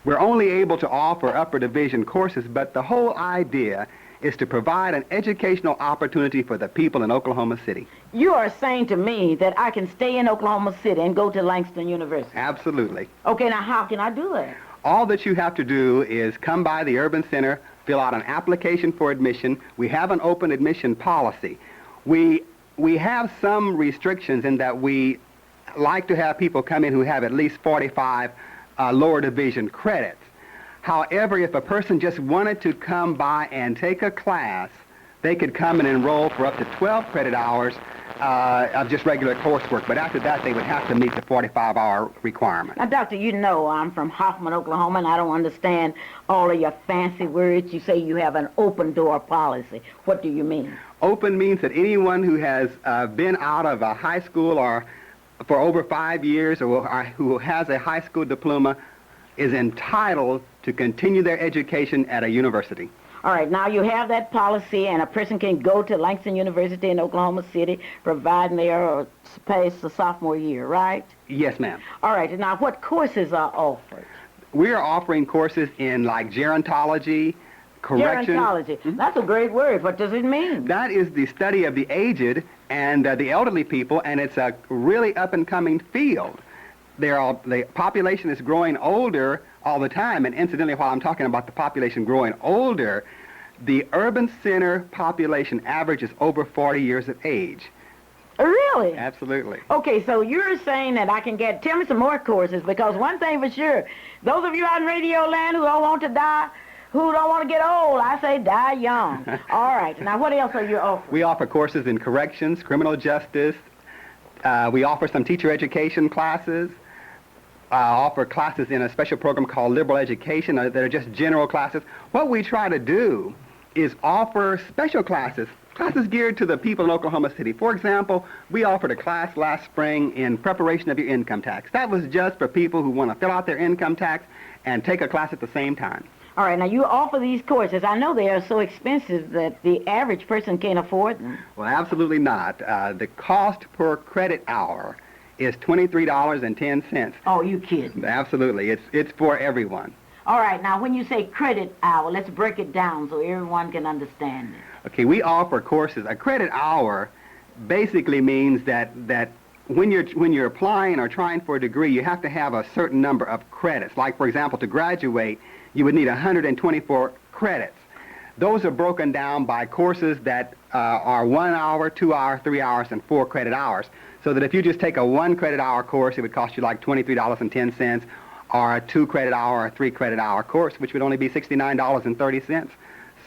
We're only able to offer upper division courses, but the whole idea is to provide an educational opportunity for the people in Oklahoma City. You are saying to me that I can stay in Oklahoma City and go to Langston University? Absolutely. Okay, now how can I do that? All that you have to do is come by the Urban Center, fill out an application for admission. We have an open admission policy. We have some restrictions in that we like to have people come in who have at least 45 lower division credits. However, if a person just wanted to come by and take a class, they could come and enroll for up to 12 credit hours of just regular coursework. But after that, they would have to meet the 45-hour requirement. Now, Doctor, you know I'm from Hoffman, Oklahoma, and I don't understand all of your fancy words. You say you have an open door policy. What do you mean? Open means that anyone who has been out of a high school or for over 5 years or who has a high school diploma is entitled to continue their education at a university. All right, now you have that policy, and a person can go to Langston University in Oklahoma City, providing they are past the sophomore year, right? Yes, ma'am. All right, now what courses are offered? We are offering courses in like gerontology, correction. Gerontology. That's a great word. What does it mean? That is the study of the aged and the elderly people, and it's a really up-and-coming field. The population is growing older all the time, and incidentally, while I'm talking about the population growing older, the urban center population average is over 40 years of age. Really? Absolutely. Okay, so you're saying that I can tell me some more courses, because one thing for sure, those of you out in radio land who don't want to die, who don't want to get old, I say die young. All right, now what else are you offering? We offer courses in corrections, criminal justice. We offer some teacher education classes. Offer classes in a special program called liberal education that are just general classes. What we try to do is offer special classes geared to the people in Oklahoma City. For example, we offered a class last spring in preparation of your income tax. That was just for people who want to fill out their income tax and take a class at the same time. All right, now you offer these courses. I know they are so expensive that the average person can't afford them. Well, absolutely not. The cost per credit hour is $23.10. Oh, you kidding? Absolutely. It's for everyone. All right, now when you say credit hour, let's break it down so everyone can understand it. Okay, we offer courses. A credit hour basically means that when you're applying or trying for a degree, you have to have a certain number of credits. Like, for example, to graduate, you would need 124 credits. Those are broken down by courses that are 1 hour, 2 hours, 3 hours, and 4 credit hours. So that if you just take a 1 credit hour course, it would cost you like $23.10, or a 2 credit hour or 3 credit hour course, which would only be $69.30.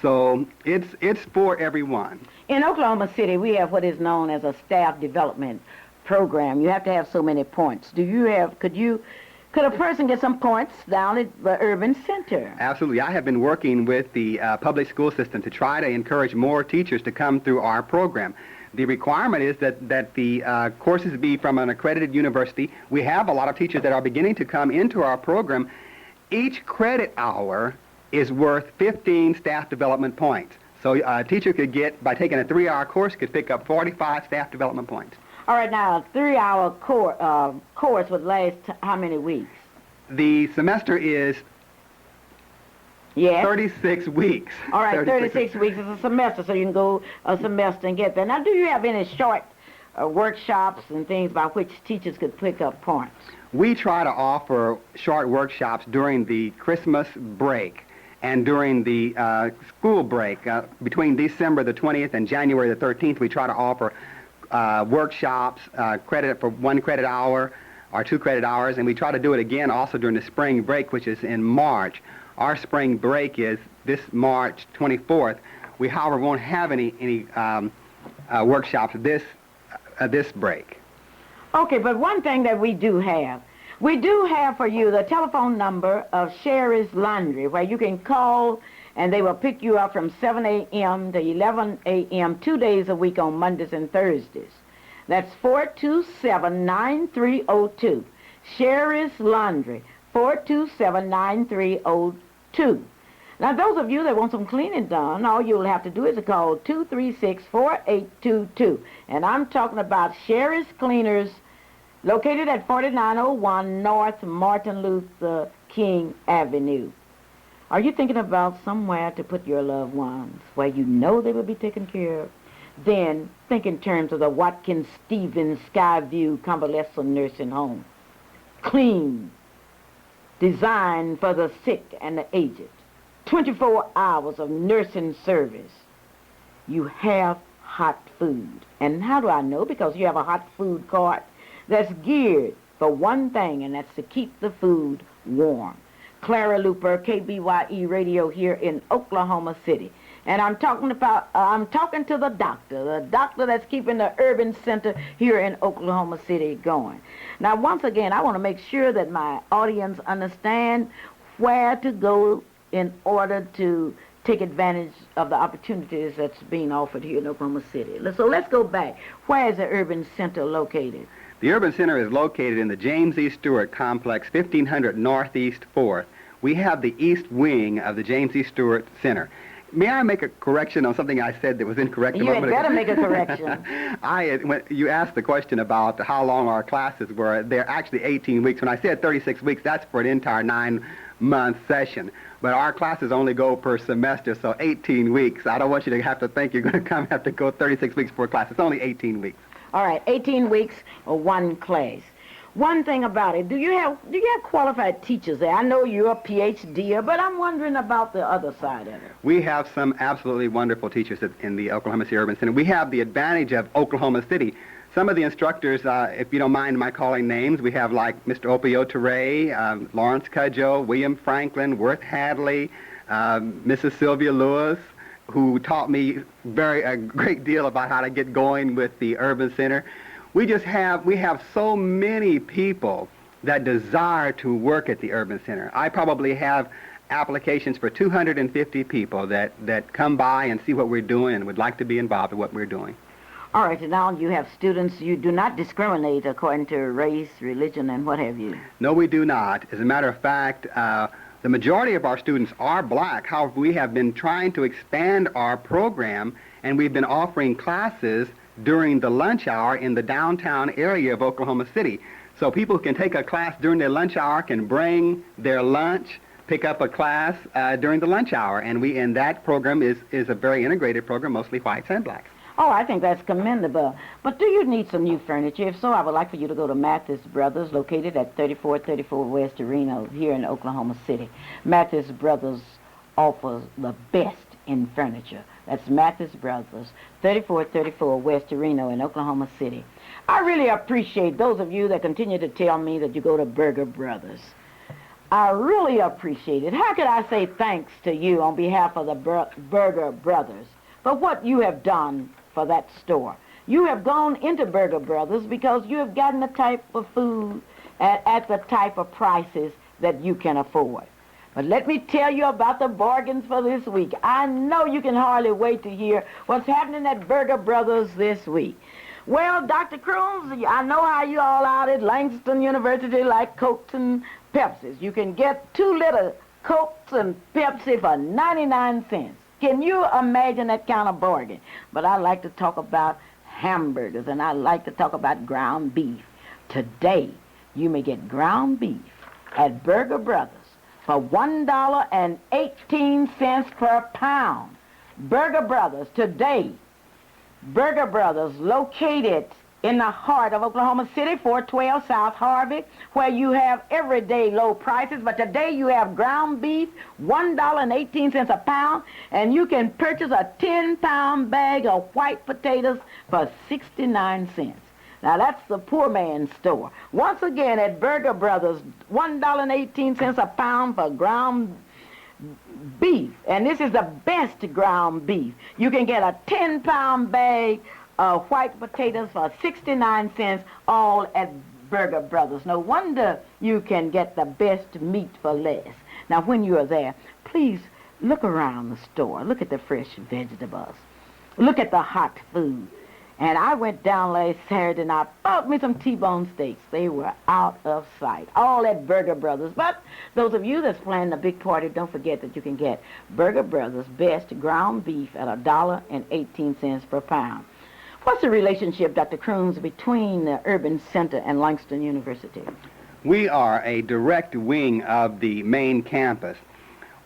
So it's for everyone. In Oklahoma City, we have what is known as a staff development program. You have to have so many points. Could a person get some points down at the Urban Center? Absolutely. I have been working with the public school system to try to encourage more teachers to come through our program. The requirement is that the courses be from an accredited university. We have a lot of teachers that are beginning to come into our program. Each credit hour is worth 15 staff development points. So a teacher could get, by taking a 3-hour course, could pick up 45 staff development points. All right, now a 3-hour course would last how many weeks? The semester is 36 weeks. All right, 36 weeks is a semester, so you can go a semester and get there. Now, do you have any short workshops and things by which teachers could pick up points? We try to offer short workshops during the Christmas break and during the school break. Between December the 20th and January the 13th, we try to offer workshops, credit for 1 credit hour or 2 credit hours, and we try to do it again also during the spring break, which is in March. Our spring break is this March 24th. We, however, won't have any workshops this break. Okay, but one thing that we do have for you the telephone number of Sherry's Laundry, where you can call and they will pick you up from 7 a.m. to 11 a.m. 2 days a week on Mondays and Thursdays. That's 427-9302. Sherry's Laundry, 427-9302. Now, those of you that want some cleaning done, all you'll have to do is call 236-4822. And I'm talking about Sherry's Cleaners located at 4901 North Martin Luther King Avenue. Are you thinking about somewhere to put your loved ones where you know they will be taken care of? Then think in terms of the Watkins Stevens Skyview Convalescent Nursing Home. Clean, designed for the sick and the aged. 24 hours of nursing service. You have hot food. And how do I know? Because you have a hot food cart that's geared for one thing, and that's to keep the food warm. Clara Looper, KBYE Radio here in Oklahoma City. And I'm talking to the doctor that's keeping the urban center here in Oklahoma City going. Now, once again, I want to make sure that my audience understand where to go in order to take advantage of the opportunities that's being offered here in Oklahoma City. So let's go back. Where is the urban center located? The urban center is located in the James E. Stewart Complex, 1500 Northeast 4th. We have the east wing of the James E. Stewart Center. May I make a correction on something I said that was incorrect? You had better make a correction. When you asked the question about how long our classes were, they're actually 18 weeks. When I said 36 weeks, that's for an entire 9-month session. But our classes only go per semester, so 18 weeks. I don't want you to have to think you're going to have to go 36 weeks for a class. It's only 18 weeks. All right, 18 weeks or one class. One thing about it, do you have qualified teachers there? I know you're a PhD, but I'm wondering about the other side of it. We have some absolutely wonderful teachers in the Oklahoma City Urban Center. We have the advantage of Oklahoma City. Some of the instructors, if you don't mind my calling names, we have like Mr. Opio Teray, Lawrence Cudjoe, William Franklin, Worth Hadley, Mrs. Sylvia Lewis, who taught me a great deal about how to get going with the Urban Center. We have so many people that desire to work at the Urban Center. I probably have applications for 250 people that come by and see what we're doing and would like to be involved in what we're doing. All right, and now you have students. You do not discriminate according to race, religion, and what have you. No, we do not. As a matter of fact, the majority of our students are black. However, we have been trying to expand our program, and we've been offering classes during the lunch hour in the downtown area of Oklahoma City. So people who can take a class during their lunch hour can bring their lunch, pick up a class during the lunch hour. And that program is a very integrated program, mostly whites and blacks. Oh, I think that's commendable. But do you need some new furniture? If so, I would like for you to go to Mathis Brothers, located at 3434 West Reno here in Oklahoma City. Mathis Brothers offers the best in furniture. That's Mathis Brothers, 3434 West Reno in Oklahoma City. I really appreciate those of you that continue to tell me that you go to Burger Brothers. I really appreciate it. How could I say thanks to you on behalf of the Burger Brothers for what you have done for that store? You have gone into Burger Brothers because you have gotten the type of food at the type of prices that you can afford. But let me tell you about the bargains for this week. I know you can hardly wait to hear what's happening at Burger Brothers this week. Well, Dr. Cruz, I know how you all out at Langston University like Cokes and Pepsis. You can get 2-liter Cokes and Pepsi for 99 cents. Can you imagine that kind of bargain? But I like to talk about hamburgers, and I like to talk about ground beef. Today, you may get ground beef at Burger Brothers for $1.18 per pound. Burger Brothers today. Burger Brothers located in the heart of Oklahoma City, 412 South Harvey, where you have everyday low prices. But today you have ground beef, $1.18 a pound, and you can purchase a 10-pound bag of white potatoes for 69 cents. Now, that's the poor man's store. Once again, at Burger Brothers, $1.18 a pound for ground beef. And this is the best ground beef. You can get a 10-pound bag of white potatoes for 69 cents, all at Burger Brothers. No wonder you can get the best meat for less. Now, when you are there, please look around the store. Look at the fresh vegetables. Look at the hot food. And I went down last Saturday and I bought me some T-bone steaks. They were out of sight, all at Burger Brothers. But those of you that's planning a big party, don't forget that you can get Burger Brothers' best ground beef at $1.18 per pound. What's the relationship, Dr. Crooms, between the urban center and Langston University? We are a direct wing of the main campus.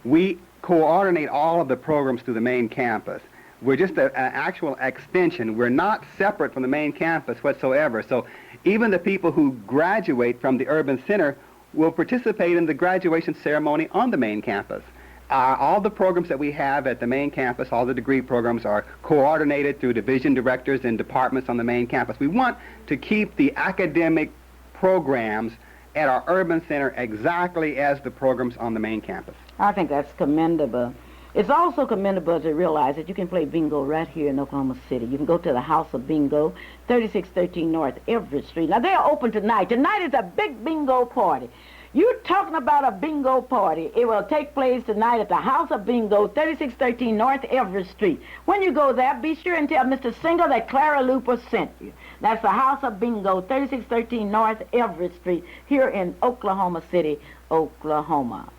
We coordinate all of the programs through the main campus. We're just an actual extension. We're not separate from the main campus whatsoever. So even the people who graduate from the urban center will participate in the graduation ceremony on the main campus. All the programs that we have at the main campus, all the degree programs, are coordinated through division directors and departments on the main campus. We want to keep the academic programs at our urban center exactly as the programs on the main campus. I think that's commendable. It's also commendable to realize that you can play bingo right here in Oklahoma City. You can go to the House of Bingo, 3613 North Everett Street. Now, they're open tonight. Tonight is a big bingo party. You're talking about a bingo party. It will take place tonight at the House of Bingo, 3613 North Everett Street. When you go there, be sure and tell Mr. Singer that Clara Looper sent you. That's the House of Bingo, 3613 North Everett Street, here in Oklahoma City, Oklahoma.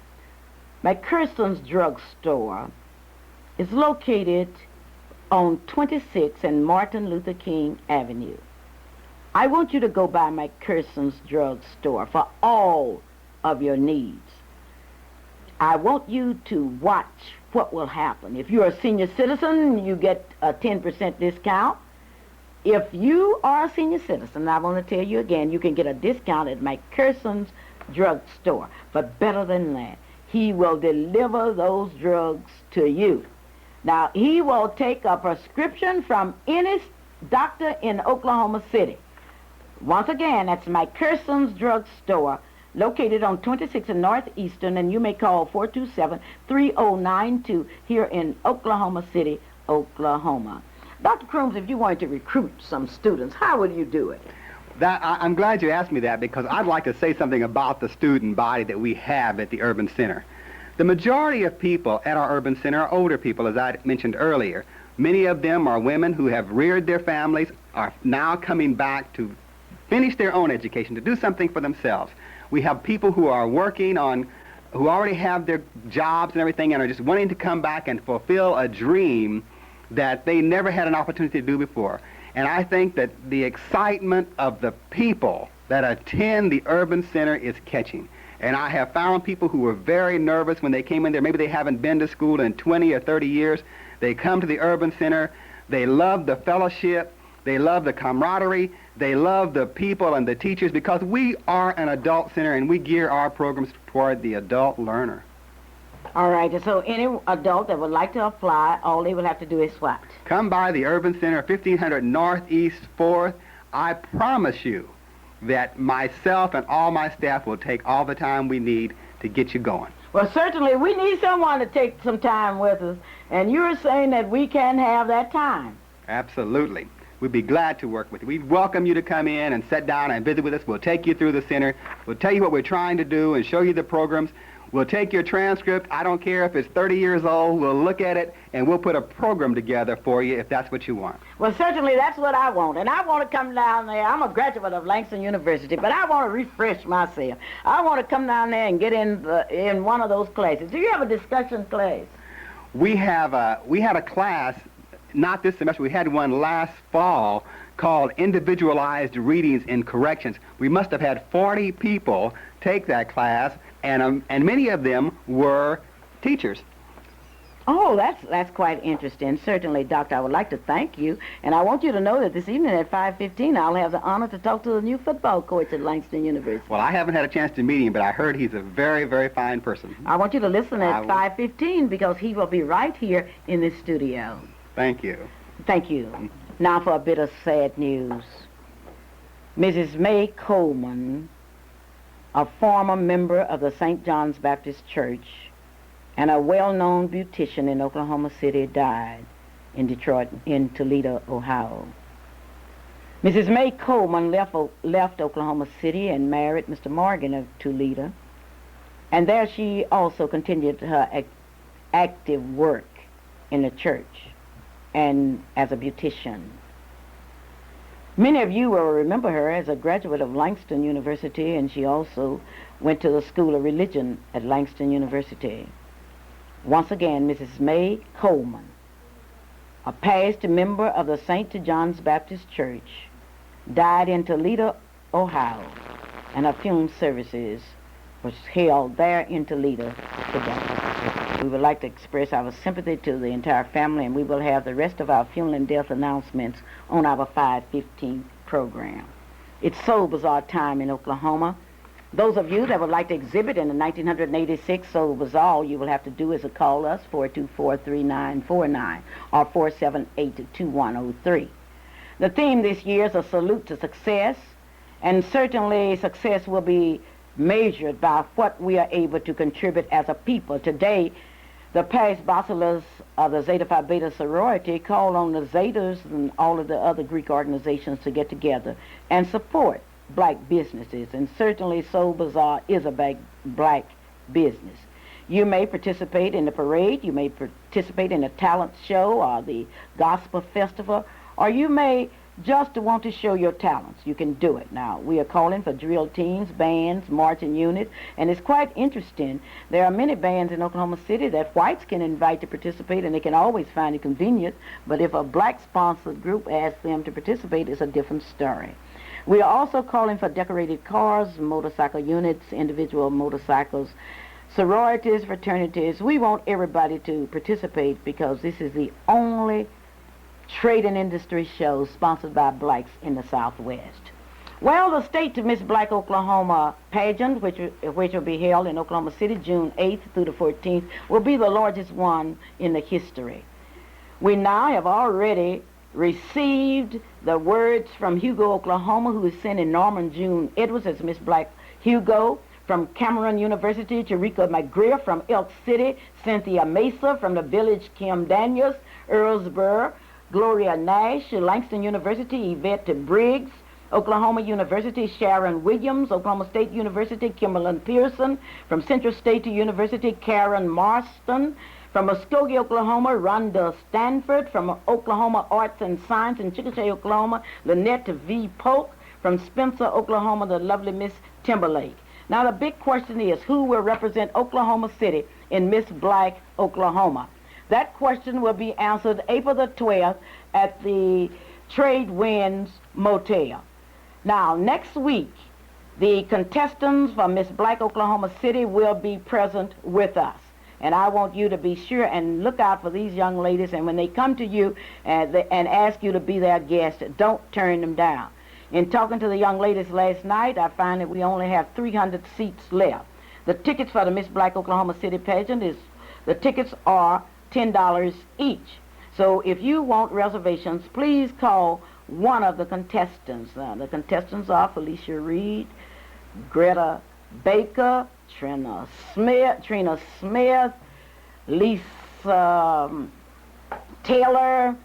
McPherson's Drug Store is located on 26 and Martin Luther King Avenue. I want you to go by McPherson's Drug Store for all of your needs. I want you to watch what will happen. If you're a senior citizen, you get a 10% discount. If you are a senior citizen, I want to tell you again, you can get a discount at McPherson's Drug Store. But better than that, he will deliver those drugs to you. Now, he will take a prescription from any doctor in Oklahoma City. Once again, that's McPherson's Drug Store, located on 26 and Northeastern, and you may call 427-3092 here in Oklahoma City, Oklahoma. Dr. Crooms, if you wanted to recruit some students, how would you do it? I'm glad you asked me that, because I'd like to say something about the student body that we have at the urban center. The majority of people at our urban center are older people, as I mentioned earlier. Many of them are women who have reared their families, are now coming back to finish their own education, to do something for themselves. We have people who are working on, who already have their jobs and everything and are just wanting to come back and fulfill a dream that they never had an opportunity to do before. And I think that the excitement of the people that attend the urban center is catching. And I have found people who were very nervous when they came in there. Maybe they haven't been to school in 20 or 30 years. They come to the urban center. They love the fellowship. They love the camaraderie. They love the people and the teachers, because we are an adult center and we gear our programs toward the adult learner. All right, so any adult that would like to apply, all they would have to do is what? Come by the urban center, 1500 Northeast 4th. I promise you that myself and all my staff will take all the time we need to get you going. Well, certainly we need someone to take some time with us, and you're saying that we can have that time. Absolutely. We'd be glad to work with you. We welcome you to come in and sit down and visit with us. We'll take you through the center. We'll tell you what we're trying to do and show you the programs. We'll take your transcript. I don't care if it's 30 years old. We'll look at it, and we'll put a program together for you if that's what you want. Well, certainly that's what I want. And I want to come down there. I'm a graduate of Langston University, but I want to refresh myself. I want to come down there and get in one of those classes. Do you have a discussion class? We had a class, not this semester. We had one last fall called Individualized Readings in Corrections. We must have had 40 people take that class, and many of them were teachers. Oh, that's quite interesting. Certainly, Doctor, I would like to thank you. And I want you to know that this evening at 5:15, I'll have the honor to talk to the new football coach at Langston University. Well, I haven't had a chance to meet him, but I heard he's a very, very fine person. I want you to listen at 5:15, because he will be right here in this studio. Thank you. Thank you. Now for a bit of sad news. Mrs. May Coleman, a former member of the St. John's Baptist Church and a well-known beautician in Oklahoma City, died in Toledo, Ohio. Mrs. May Coleman left Oklahoma City and married Mr. Morgan of Toledo, and there she also continued her active work in the church and as a beautician. Many of you will remember her as a graduate of Langston University, and she also went to the School of Religion at Langston University. Once again, Mrs. May Coleman. a past member of the St. John's Baptist Church, died in Toledo, Ohio, and her funeral services was held there in Toledo today. We would like to express our sympathy to the entire family, and we will have the rest of our funeral and death announcements on our 5:15 program. It's Soul Bazaar time in Oklahoma. Those of you that would like to exhibit in the 1986 Soul Bazaar, all you will have to do is call us 424-3949 or 478-2103. The theme this year is a salute to success, and certainly success will be measured by what we are able to contribute as a people. Today, the past bacillus of the Zeta Phi Beta sorority called on the Zetas and all of the other Greek organizations to get together and support black businesses, and certainly Soul Bazaar is a black business. You may participate in the parade, you may participate in a talent show or the gospel festival, or you may just want to show your talents. You can do it. Now, we are calling for drill teams, bands, marching units, and it's quite interesting. There are many bands in Oklahoma City that whites can invite to participate, and they can always find it convenient, but if a black-sponsored group asks them to participate, it's a different story. We are also calling for decorated cars, motorcycle units, individual motorcycles, sororities, fraternities. We want everybody to participate because this is the only trade and industry show sponsored by blacks in the Southwest. Well, the State to Miss Black Oklahoma pageant, which will be held in Oklahoma City June 8th through the 14th, will be the largest one in the history. We now have already received the words from Hugo, Oklahoma, who is sending Norman June Edwards as Miss Black Hugo. From Cameron University, Tarika McGreer. From Elk City, Cynthia Mesa. From the Village, Kim Daniels. Earlsboro, Gloria Nash. Langston University, Yvette Briggs. Oklahoma University, Sharon Williams. Oklahoma State University, Kimberlyn Pearson. From Central State University, Karen Marston. From Muskogee, Oklahoma, Rhonda Stanford. From Oklahoma Arts and Science in Chickasha, Oklahoma, Lynette V. Polk. From Spencer, Oklahoma, the lovely Miss Timberlake. Now the big question is, who will represent Oklahoma City in Miss Black, Oklahoma? That question will be answered April the 12th at the Trade Winds Motel. Now, next week, the contestants for Miss Black, Oklahoma City will be present with us. And I want you to be sure and look out for these young ladies, and when they come to you and ask you to be their guest, don't turn them down. In talking to the young ladies last night, I find that we only have 300 seats left. The tickets for the Miss Black Oklahoma City pageant the tickets are $10 each. So if you want reservations, please call one of the contestants. The contestants are Felicia Reed, Greta Baker, Trina Smith, Lisa Taylor,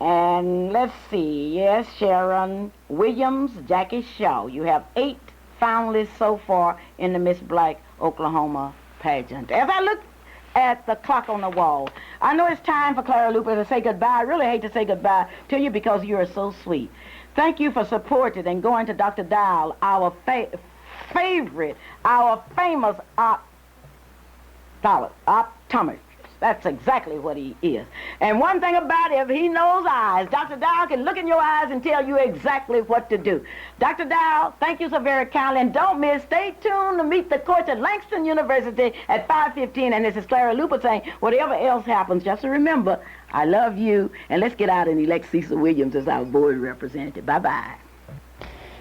and let's see, yes, Sharon Williams, Jackie Shaw. You have 8 finalists so far in the Miss Black Oklahoma pageant. As I look at the clock on the wall, I know it's time for Clara Luper to say goodbye. I really hate to say goodbye to you because you are so sweet. Thank you for supporting and going to Dr. Dial, our favorite, our famous optometrist. That's exactly what he is. And one thing about him, he knows eyes. Dr. Dow can look in your eyes and tell you exactly what to do. Dr. Dow, thank you so very kindly. And don't miss, stay tuned to meet the courts at Langston University at 5:15. And this is Clara Luper saying, whatever else happens, just remember, I love you. And let's get out and elect Cecil Williams as our board representative. Bye-bye.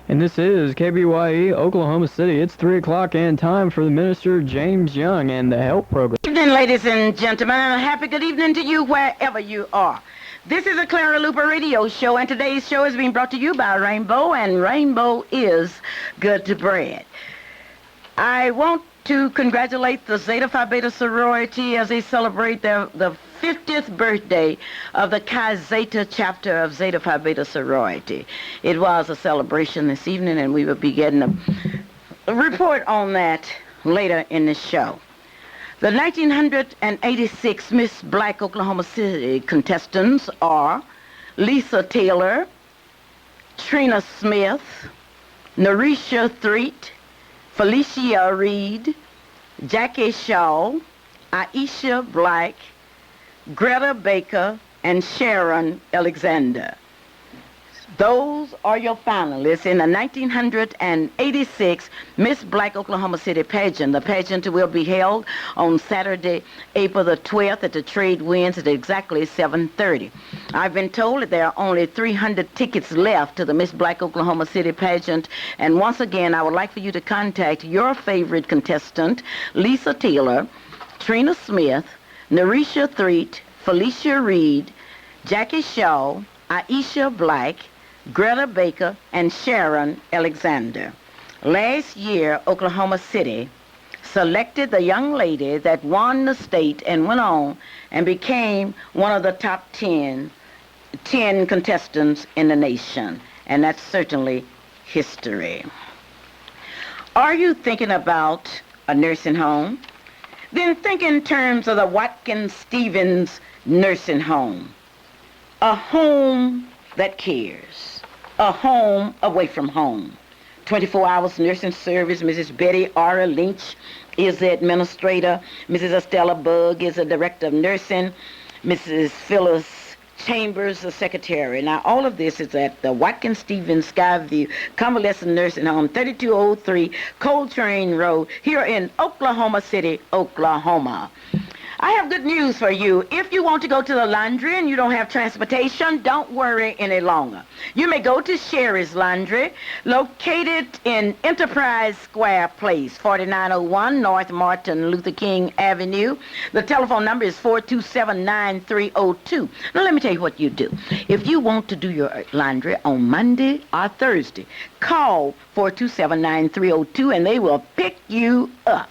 And this is KBYE, Oklahoma City. It's 3 o'clock and time for the Minister James Young and the Help Program. Good evening, ladies and gentlemen, and a happy good evening to you wherever you are. This is a Clara Luper radio show, and today's show is being brought to you by Rainbow, and Rainbow is good to bread. I want to congratulate the Zeta Phi Beta sorority as they celebrate the 50th birthday of the Chi Zeta chapter of Zeta Phi Beta sorority. It was a celebration this evening, and we will be getting a report on that later in the show. The 1986 Miss Black Oklahoma City contestants are Lisa Taylor, Trina Smith, Narisha Threet, Felicia Reed, Jackie Shaw, Aisha Black, Greta Baker, and Sharon Alexander. Those are your finalists in the 1986 Miss Black Oklahoma City pageant. The pageant will be held on Saturday, April the 12th at the Trade Winds at exactly 7:30. I've been told that there are only 300 tickets left to the Miss Black Oklahoma City pageant. And once again, I would like for you to contact your favorite contestant, Lisa Taylor, Trina Smith, Narisha Threet, Felicia Reed, Jackie Shaw, Aisha Black, Greta Baker, and Sharon Alexander. Last year, Oklahoma City selected the young lady that won the state and went on and became one of the top 10 contestants in the nation. And that's certainly history. Are you thinking about a nursing home? Then think in terms of the Watkins Stevens Nursing Home. A home that cares. A home away from home. 24 hours nursing service. Mrs. Betty R. Lynch is the administrator. Mrs. Estella Bugg is the director of nursing. Mrs. Phyllis Chambers, the secretary. Now, all of this is at the Watkins Stevens Skyview Convalescent Nursing Home, 3203 Coltrane Road, here in Oklahoma City, Oklahoma. I have good news for you. If you want to go to the laundry and you don't have transportation, don't worry any longer. You may go to Sherry's Laundry, located in Enterprise Square Place, 4901 North Martin Luther King Avenue. The telephone number is 427-9302. Now, let me tell you what you do. If you want to do your laundry on Monday or Thursday, call 427-9302 and they will pick you up.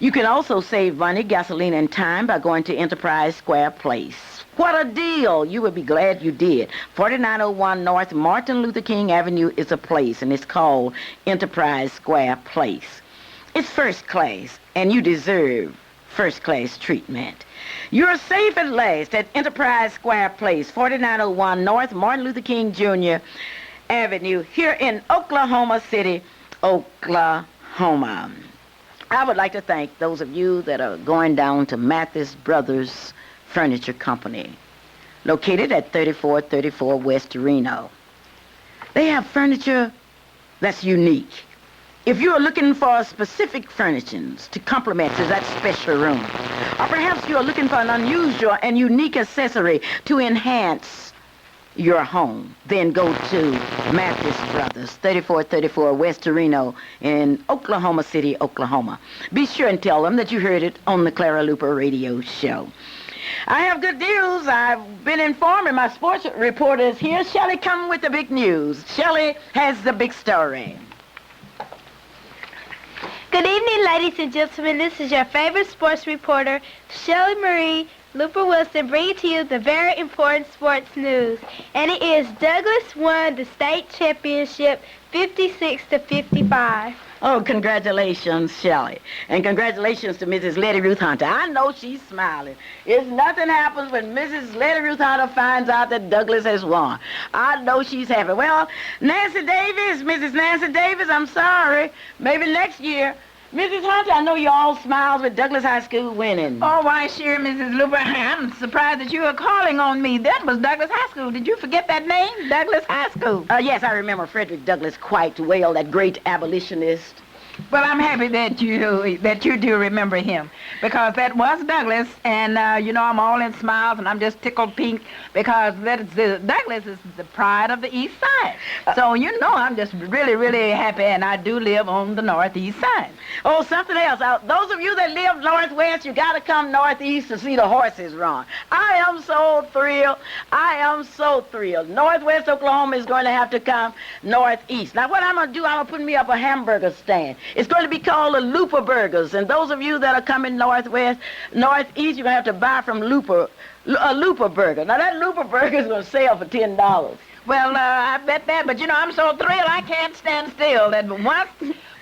You can also save money, gasoline, and time by going to Enterprise Square Place. What a deal! You would be glad you did. 4901 North Martin Luther King Avenue is a place, and it's called Enterprise Square Place. It's first class, and you deserve first-class treatment. You're safe at last at Enterprise Square Place, 4901 North Martin Luther King Jr. Avenue, here in Oklahoma City, Oklahoma. I would like to thank those of you that are going down to Mathis Brothers Furniture Company, located at 3434 West Reno. They have furniture that's unique. If you are looking for specific furnishings to complement to that special room, or perhaps you are looking for an unusual and unique accessory to enhance your home, then go to Mathis Brothers, 3434 West Reno in Oklahoma City, Oklahoma. Be sure and tell them that you heard it on the Clara Luper radio show. I have good news. I've been informed, and my sports reporter is here. Shelley, come with the big news. Shelley has the big story. Good evening, ladies and gentlemen. This is your favorite sports reporter, Shelley Marie Luper Wilson, bringing to you the very important sports news. And it is Douglas won the state championship 56-55. Oh, congratulations, Shelley. And congratulations to Mrs. Letty Ruth Hunter. I know she's smiling. If nothing happens when Mrs. Letty Ruth Hunter finds out that Douglas has won, I know she's happy. Well, Nancy Davis, Mrs. Nancy Davis, I'm sorry. Maybe next year. Mrs. Hunter, I know you all smiles with Douglas High School winning. Oh, why, sure, Mrs. Luper. I'm surprised that you were calling on me. That was Douglas High School. Did you forget that name? Douglas High School. Yes, I remember Frederick Douglass quite well, that great abolitionist. Well, I'm happy that you do remember him, because that was Douglas, and I'm all in smiles, and I'm just tickled pink because Douglas is the pride of the East Side. So I'm just really, really happy, and I do live on the Northeast Side. Oh, something else. Those of you that live Northwest, you got to come Northeast to see the horses run. I am so thrilled. I am so thrilled. Northwest Oklahoma is going to have to come Northeast. Now, what I'm going to do, I'm going to put me up a hamburger stand. It's going to be called the Looper Burgers. And those of you that are coming Northwest, Northeast, you're going to have to buy from a Looper Burger. Now, that Looper Burger is going to sell for $10. Well, I bet that, but I'm so thrilled I can't stand still. That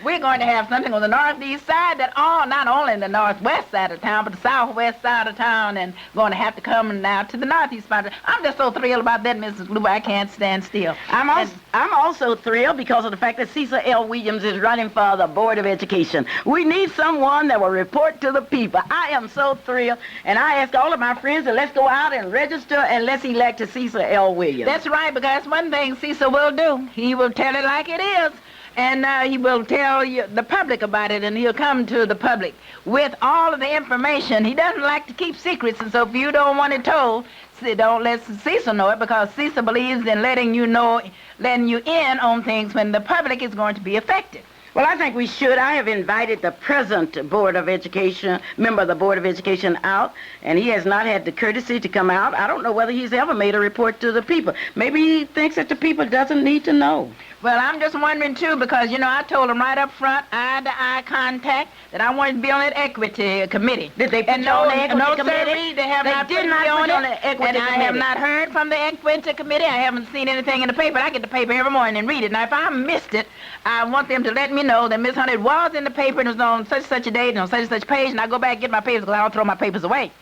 we're going to have something on the northeast side that not only the northwest side of town, but the southwest side of town, and going to have to come now to the northeast side. I'm just so thrilled about that, Mrs. Luba. I can't stand still. I'm also thrilled because of the fact that Cecil L. Williams is running for the Board of Education. We need someone that will report to the people. I am so thrilled, and I ask all of my friends to let's go out and register and let's elect to Cecil L. Williams. That's right, because one thing Cecil will do, he will tell it like it is. And he will tell the public about it, and he'll come to the public with all of the information. He doesn't like to keep secrets, and so if you don't want it told, don't let Cecil know it, because Cecil believes in letting you in on things when the public is going to be affected. Well, I think we should. I have invited the present Board of Education, member of the Board of Education out, and he has not had the courtesy to come out. I don't know whether he's ever made a report to the people. Maybe he thinks that the people doesn't need to know. Well, I'm just wondering, too, because, I told him right up front, eye-to-eye contact, that I wanted to be on that equity committee. Did they put you on the equity committee? Sir, they have not put me on the equity committee. I have not heard from the equity committee. I haven't seen anything in the paper. I get the paper every morning and read it. Now, if I missed it, I want them to let me know that Miss Hunter was in the paper and it was on such and such a date and on such and such page, and I go back and get my papers because I don't throw my papers away.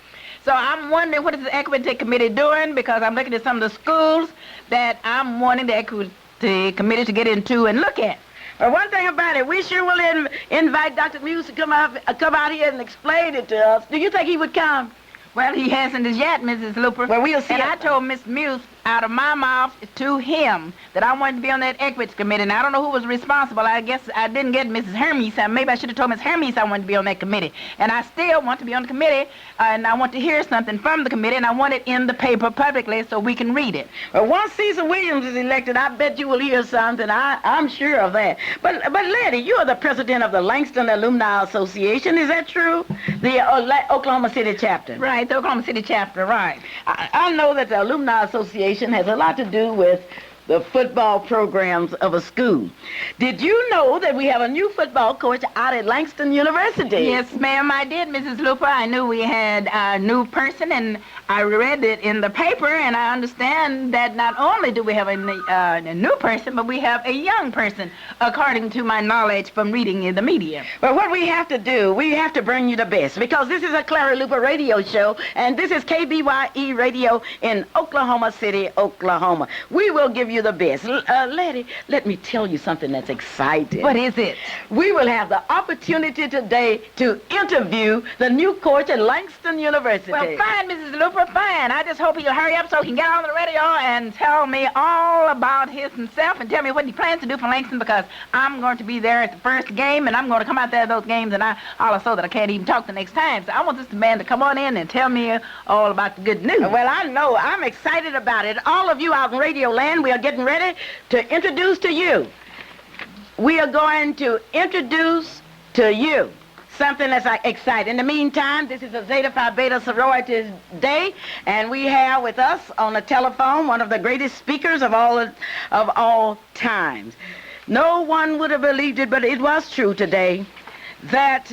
So I'm wondering, what is the equity committee doing? Because I'm looking at some of the schools that I'm wanting the equity committee to get into and look at. Well, one thing about it, we sure will invite Dr. Muse to come out here and explain it to us. Do you think he would come? Well, he hasn't as yet, Mrs. Looper. Well, we'll see. And I told Miss Muse out of my mouth to him that I wanted to be on that equity committee. And I don't know who was responsible. I guess I didn't get Mrs. Hermes. Maybe I should have told Miss Hermes I wanted to be on that committee. And I still want to be on the committee, and I want to hear something from the committee, and I want it in the paper publicly so we can read it. Well, once Cecil Williams is elected, I bet you will hear something. I'm sure of that. But Letty, you are the president of the Langston Alumni Association. Is that true? The Oklahoma City chapter. Right, the Oklahoma City chapter, right. I know that the Alumni Association has a lot to do with the football programs of a school. Did you know that we have a new football coach out at Langston University? Yes, ma'am, I did, Mrs. Looper. I knew we had a new person, and I read it in the paper, and I understand that not only do we have a new person, but we have a young person, according to my knowledge from reading in the media. Well, what we have to do, we have to bring you the best, because this is a Clara Luper radio show, and this is KBYE Radio in Oklahoma City, Oklahoma. We will give you the best. Letty, let me tell you something that's exciting. What is it? We will have the opportunity today to interview the new coach at Langston University. Well, fine, Mrs. Looper, fine. I just hope he'll hurry up so he can get on the radio and tell me all about himself and tell me what he plans to do for Langston, because I'm going to be there at the first game, and I'm going to come out there at those games, and I so that I can't even talk the next time. So I want this man to come on in and tell me all about the good news. Well, I know. I'm excited about it. All of you out in Radio Land, we are getting ready to introduce to you. We are going to introduce to you something that's exciting. In the meantime, this is a Zeta Phi Beta Sorority Day, and we have with us on the telephone one of the greatest speakers of all times. No one would have believed it, but it was true today, that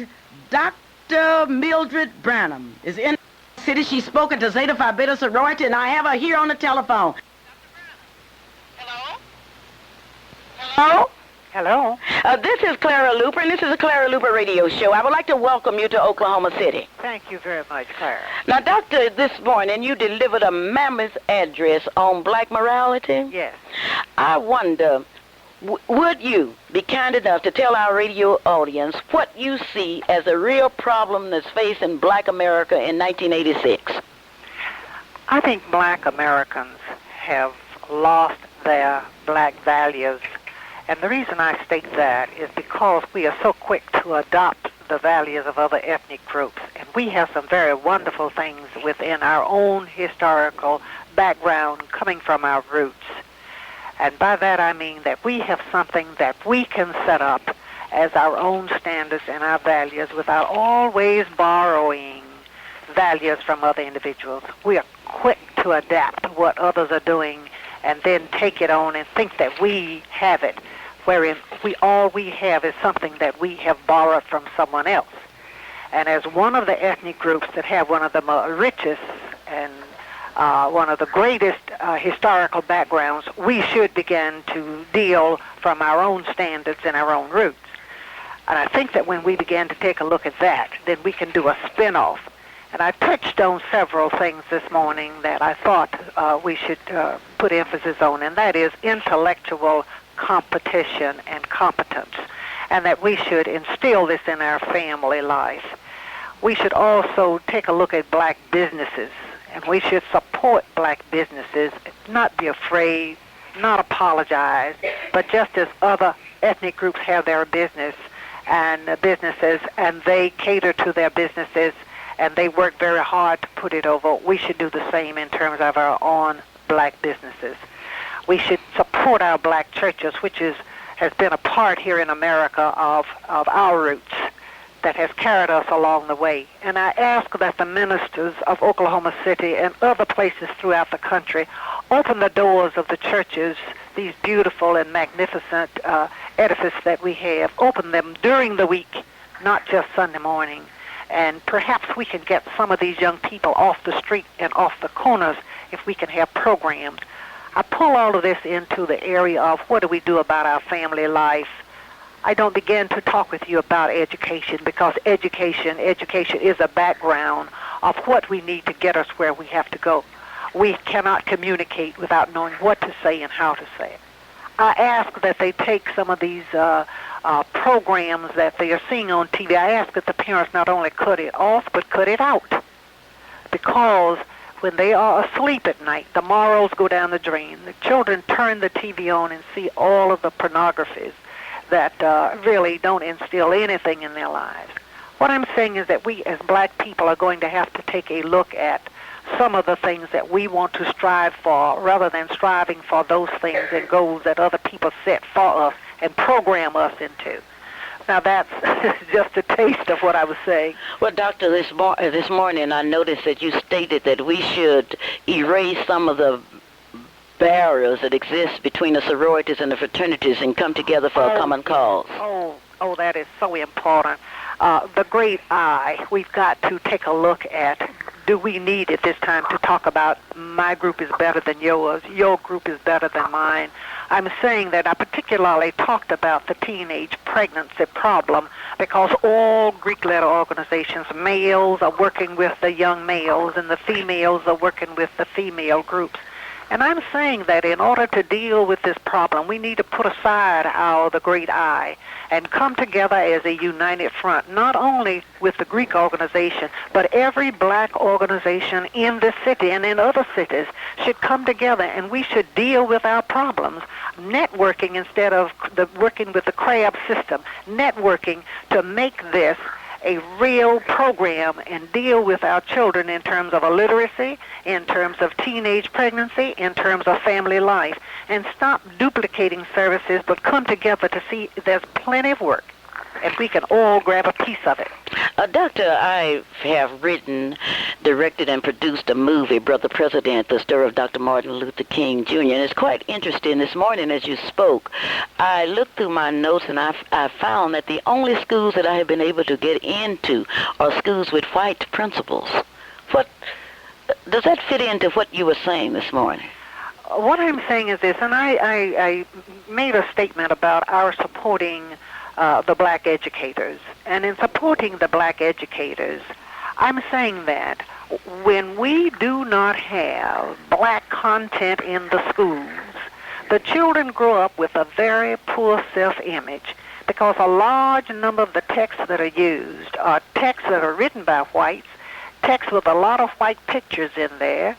Dr. Mildred Branham is in the city. She's spoken to Zeta Phi Beta Sorority, and I have her here on the telephone. Hello? Hello. This is Clara Luper, and this is a Clara Luper radio show. I would like to welcome you to Oklahoma City. Thank you very much, Clara. Now, Doctor, this morning you delivered a mammoth address on black morality. Yes. I wonder, would you be kind enough to tell our radio audience what you see as a real problem that's facing black America in 1986? I think black Americans have lost their black values. And the reason I state that is because we are so quick to adopt the values of other ethnic groups. And we have some very wonderful things within our own historical background coming from our roots. And by that I mean that we have something that we can set up as our own standards and our values without always borrowing values from other individuals. We are quick to adapt what others are doing and then take it on and think that we have it, wherein all we have is something that we have borrowed from someone else. And as one of the ethnic groups that have one of the richest and one of the greatest historical backgrounds, we should begin to deal from our own standards and our own roots. And I think that when we begin to take a look at that, then we can do a spin-off. And I touched on several things this morning that I thought we should put emphasis on, and that is intellectual competition and competence, and that we should instill this in our family life. We should also take a look at black businesses, and we should support black businesses, not be afraid, not apologize, but just as other ethnic groups have their businesses, and they cater to their businesses, and they work very hard to put it over, we should do the same in terms of our own black businesses. We should support our black churches, which has been a part here in America of our roots that has carried us along the way. And I ask that the ministers of Oklahoma City and other places throughout the country open the doors of the churches, these beautiful and magnificent edifices that we have, open them during the week, not just Sunday morning. And perhaps we can get some of these young people off the street and off the corners if we can have programs. I pull all of this into the area of what do we do about our family life. I don't begin to talk with you about education because education is a background of what we need to get us where we have to go. We cannot communicate without knowing what to say and how to say it. I ask that they take some of these programs that they are seeing on TV. I ask that the parents not only cut it off, but cut it out. Because when they are asleep at night, the morals go down the drain. The children turn the TV on and see all of the pornographies that really don't instill anything in their lives. What I'm saying is that we as black people are going to have to take a look at some of the things that we want to strive for rather than striving for those things and goals that other people set for us and program us into. Now that's just a taste of what I was saying. Well, Doctor, this morning I noticed that you stated that we should erase some of the barriers that exist between the sororities and the fraternities and come together for a common cause. Oh, that is so important. The great I, we've got to take a look at, do we need at this time to talk about my group is better than yours, your group is better than mine. I'm saying that I particularly talked about the teenage pregnancy problem because all Greek letter organizations, males are working with the young males and the females are working with the female groups. And I'm saying that in order to deal with this problem, we need to put aside the great I and come together as a united front, not only with the Greek organization, but every black organization in this city and in other cities should come together, and we should deal with our problems, networking instead of working with the crab system, networking to make this a real program and deal with our children in terms of illiteracy, in terms of teenage pregnancy, in terms of family life, and stop duplicating services but come together to see there's plenty of work and we can all grab a piece of it. Doctor, I have written, directed, and produced a movie, Brother President, the story of Dr. Martin Luther King Jr., and it's quite interesting. This morning as you spoke, I looked through my notes and I found that the only schools that I have been able to get into are schools with white principals. What does that fit into what you were saying this morning? What I'm saying is this, and I made a statement about our supporting the black educators. And in supporting the black educators, I'm saying that when we do not have black content in the schools, the children grow up with a very poor self-image because a large number of the texts that are used are texts that are written by whites, texts with a lot of white pictures in there,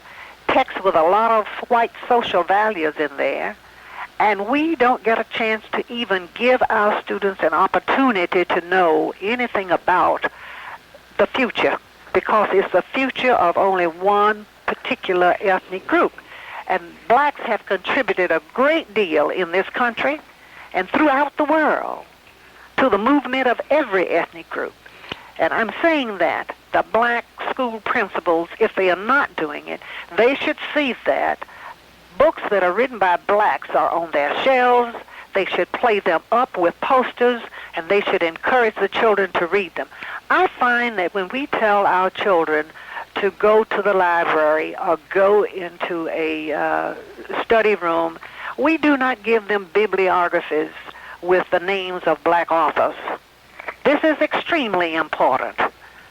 texts with a lot of white social values in there, and we don't get a chance to even give our students an opportunity to know anything about the future, because it's the future of only one particular ethnic group. And blacks have contributed a great deal in this country and throughout the world to the movement of every ethnic group. And I'm saying that the black school principals, if they are not doing it, they should see that books that are written by blacks are on their shelves. They should play them up with posters, and they should encourage the children to read them. I find that when we tell our children to go to the library or go into a study room, we do not give them bibliographies with the names of black authors. This is extremely important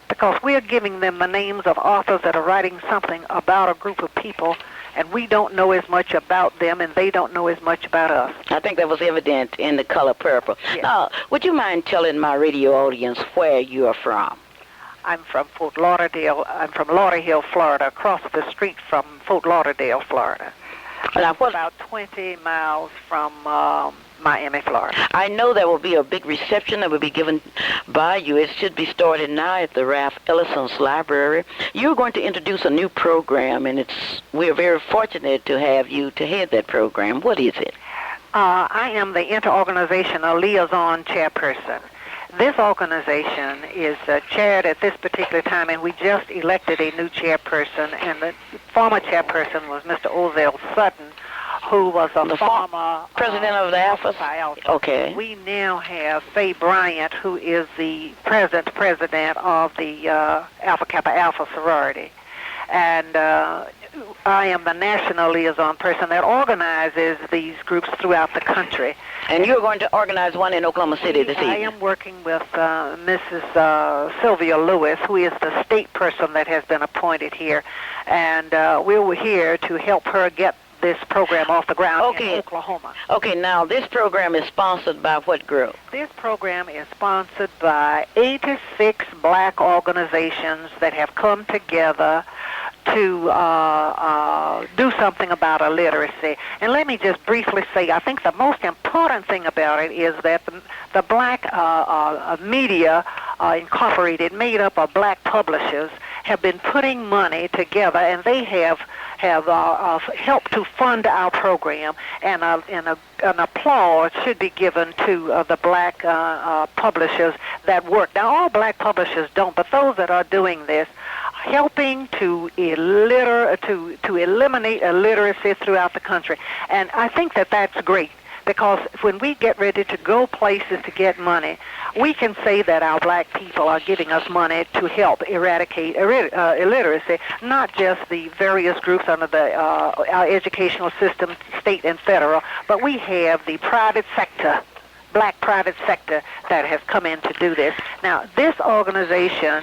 because we're giving them the names of authors that are writing something about a group of people, and we don't know as much about them, and they don't know as much about us. I think that was evident in the color purple. Yes. Now, would you mind telling my radio audience where you are from? I'm from Fort Lauderdale. I'm from Lauderhill, Florida, across the street from Fort Lauderdale, Florida. Now, what, About 20 miles from Miami, Florida. I know there will be a big reception that will be given by you. It should be started now at the Ralph Ellison's Library. You're going to introduce a new program, and we're very fortunate to have you to head that program. What is it? I am the interorganizational liaison chairperson. This organization is chaired at this particular time, and we just elected a new chairperson, and the former chairperson was Mr. Ozell Sutton, who was a former president of the Alpha. Okay. We now have Faye Bryant, who is the present president of the Alpha Kappa Alpha sorority. And I am the national liaison person that organizes these groups throughout the country. And you're going to organize one in Oklahoma City this evening? I am working with Mrs. Sylvia Lewis, who is the state person that has been appointed here. And we were here to help her get this program off the ground in Oklahoma. Okay, now this program is sponsored by what group? This program is sponsored by 86 black organizations that have come together to do something about illiteracy. And let me just briefly say, I think the most important thing about it is that the black media incorporated, made up of black publishers, have been putting money together, and they have helped to fund our program, and an applause should be given to the black publishers that work. Now, all black publishers don't, but those that are doing this, helping to eliminate illiteracy throughout the country. And I think that that's great, because when we get ready to go places to get money, we can say that our black people are giving us money to help eradicate illiteracy, not just the various groups under our educational system, state and federal, but we have the private sector, black private sector, that has come in to do this. Now, this organization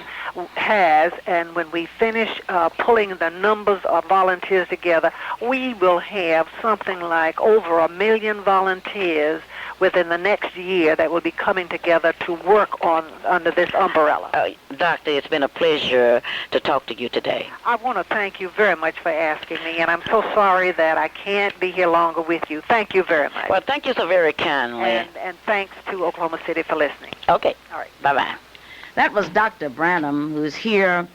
has, and when we finish pulling the numbers of volunteers together, we will have something like over 1 million volunteers within the next year that will be coming together to work under this umbrella. Doctor, it's been a pleasure to talk to you today. I want to thank you very much for asking me, and I'm so sorry that I can't be here longer with you. Thank you very much. Well, thank you so very kindly. And thanks to Oklahoma City for listening. Okay. All right. Bye-bye. That was Dr. Branham, who's here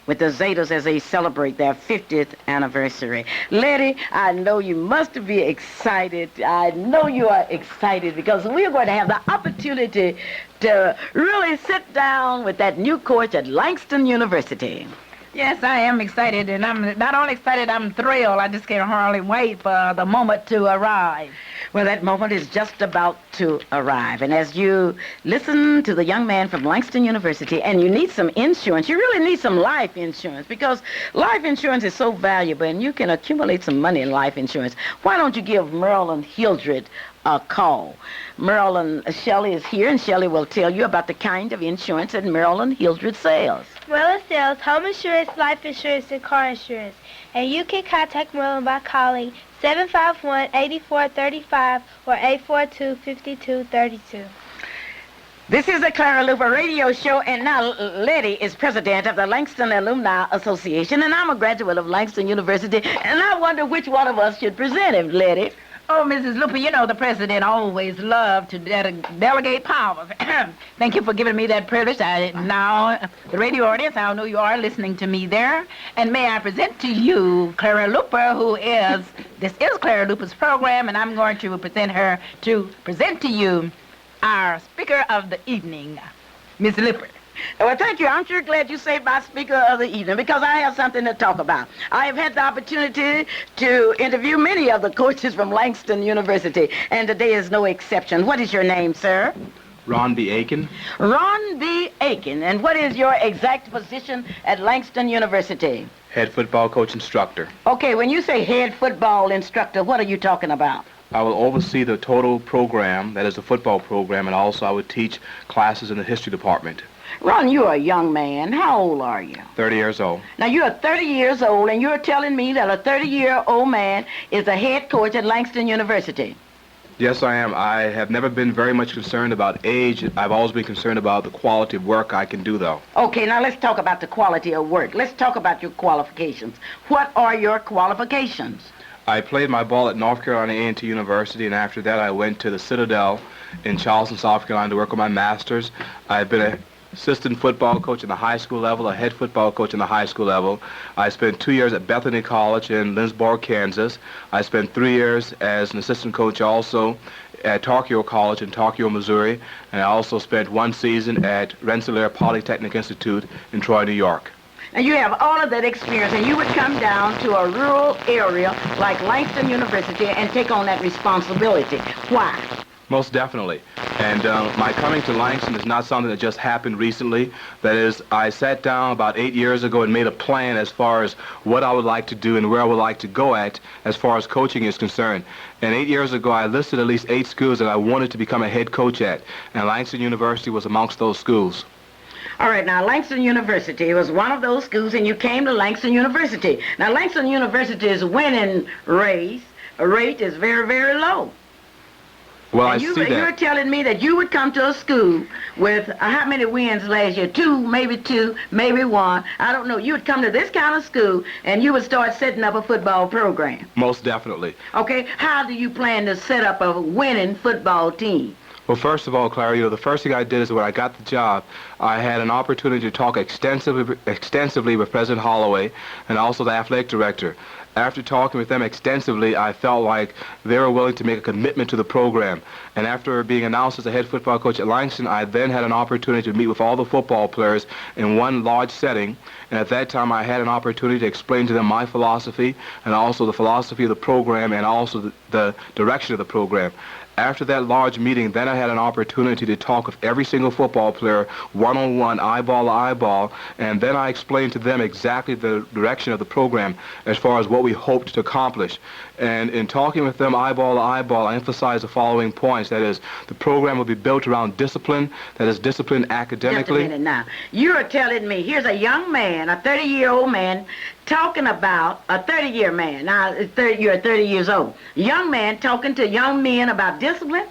with the Zetas as they celebrate their 50th anniversary. Letty, I know you must be excited. I know you are excited because we're going to have the opportunity to really sit down with that new coach at Langston University. Yes, I am excited, and I'm not only excited, I'm thrilled. I just can't hardly wait for the moment to arrive. Well, that moment is just about to arrive. And as you listen to the young man from Langston University, and you need some insurance, you really need some life insurance, because life insurance is so valuable, and you can accumulate some money in life insurance. Why don't you give Merle and Hildred a call? Merle and Shelley is here, and Shelley will tell you about the kind of insurance that Merle and Hildred sells. Merlin sells home insurance, life insurance, and car insurance. And you can contact Merlin by calling 751-8435 or 842-5232. This is the Clara Luper radio show, and now Letty is president of the Langston Alumni Association, and I'm a graduate of Langston University, and I wonder which one of us should present him, Letty. Oh, Mrs. Luper, you know the president always loved to delegate powers. Thank you for giving me that privilege. Now, the radio audience, I know you are listening to me there. And may I present to you Clara Luper, this is Clara Luper's program, and I'm going to present to you our speaker of the evening, Miss Luper. Well, thank you. I'm sure glad you saved my speaker of the evening, because I have something to talk about. I have had the opportunity to interview many of the coaches from Langston University, and today is no exception. What is your name, sir? Ron B. Aiken. Ron B. Aiken. And what is your exact position at Langston University? Head football coach instructor. Okay, when you say head football instructor, what are you talking about? I will oversee the total program, that is the football program, and also I would teach classes in the history department. Ron, you're a young man. How old are you? 30 years old. Now, you're 30 years old, and you're telling me that a 30-year-old man is a head coach at Langston University. Yes, I am. I have never been very much concerned about age. I've always been concerned about the quality of work I can do, though. Okay, now let's talk about the quality of work. Let's talk about your qualifications. What are your qualifications? I played my ball at North Carolina A&T University, and after that I went to the Citadel in Charleston, South Carolina to work on my master's. I've been an assistant football coach in the high school level, a head football coach in the high school level. I spent 2 years at Bethany College in Lindsboro, Kansas. I spent 3 years as an assistant coach also at Tokyo College in Tokyo, Missouri, and I also spent 1 season at Rensselaer Polytechnic Institute in Troy, New York. And you have all of that experience, and you would come down to a rural area like Langston University and take on that responsibility. Why? Most definitely. And my coming to Langston is not something that just happened recently. That is, I sat down about 8 years ago and made a plan as far as what I would like to do and where I would like to go at as far as coaching is concerned. And 8 years ago, I listed at least 8 schools that I wanted to become a head coach at, and Langston University was amongst those schools. All right, now Langston University was one of those schools, and you came to Langston University. Now, Langston University's winning rate is very, very low. Well, and you're telling me that you would come to a school with how many wins last year? 2, maybe 1. I don't know. You would come to this kind of school, and you would start setting up a football program. Most definitely. Okay, how do you plan to set up a winning football team? Well, first of all, Clara, the first thing I did is when I got the job, I had an opportunity to talk extensively with President Holloway and also the athletic director. After talking with them extensively, I felt like they were willing to make a commitment to the program. And after being announced as a head football coach at Langston, I then had an opportunity to meet with all the football players in one large setting. And at that time, I had an opportunity to explain to them my philosophy and also the philosophy of the program and also the direction of the program. After that large meeting, then I had an opportunity to talk with every single football player, one-on-one, eyeball to eyeball, and then I explained to them exactly the direction of the program as far as what we hoped to accomplish. And in talking with them eyeball to eyeball, I emphasized the following points. That is, the program will be built around discipline, that is, discipline academically. Just a minute now. You're telling me, here's a young man, a 30-year-old man, talking about a 30-year man. Now, you're 30 years old. Young man talking to young men about discipline?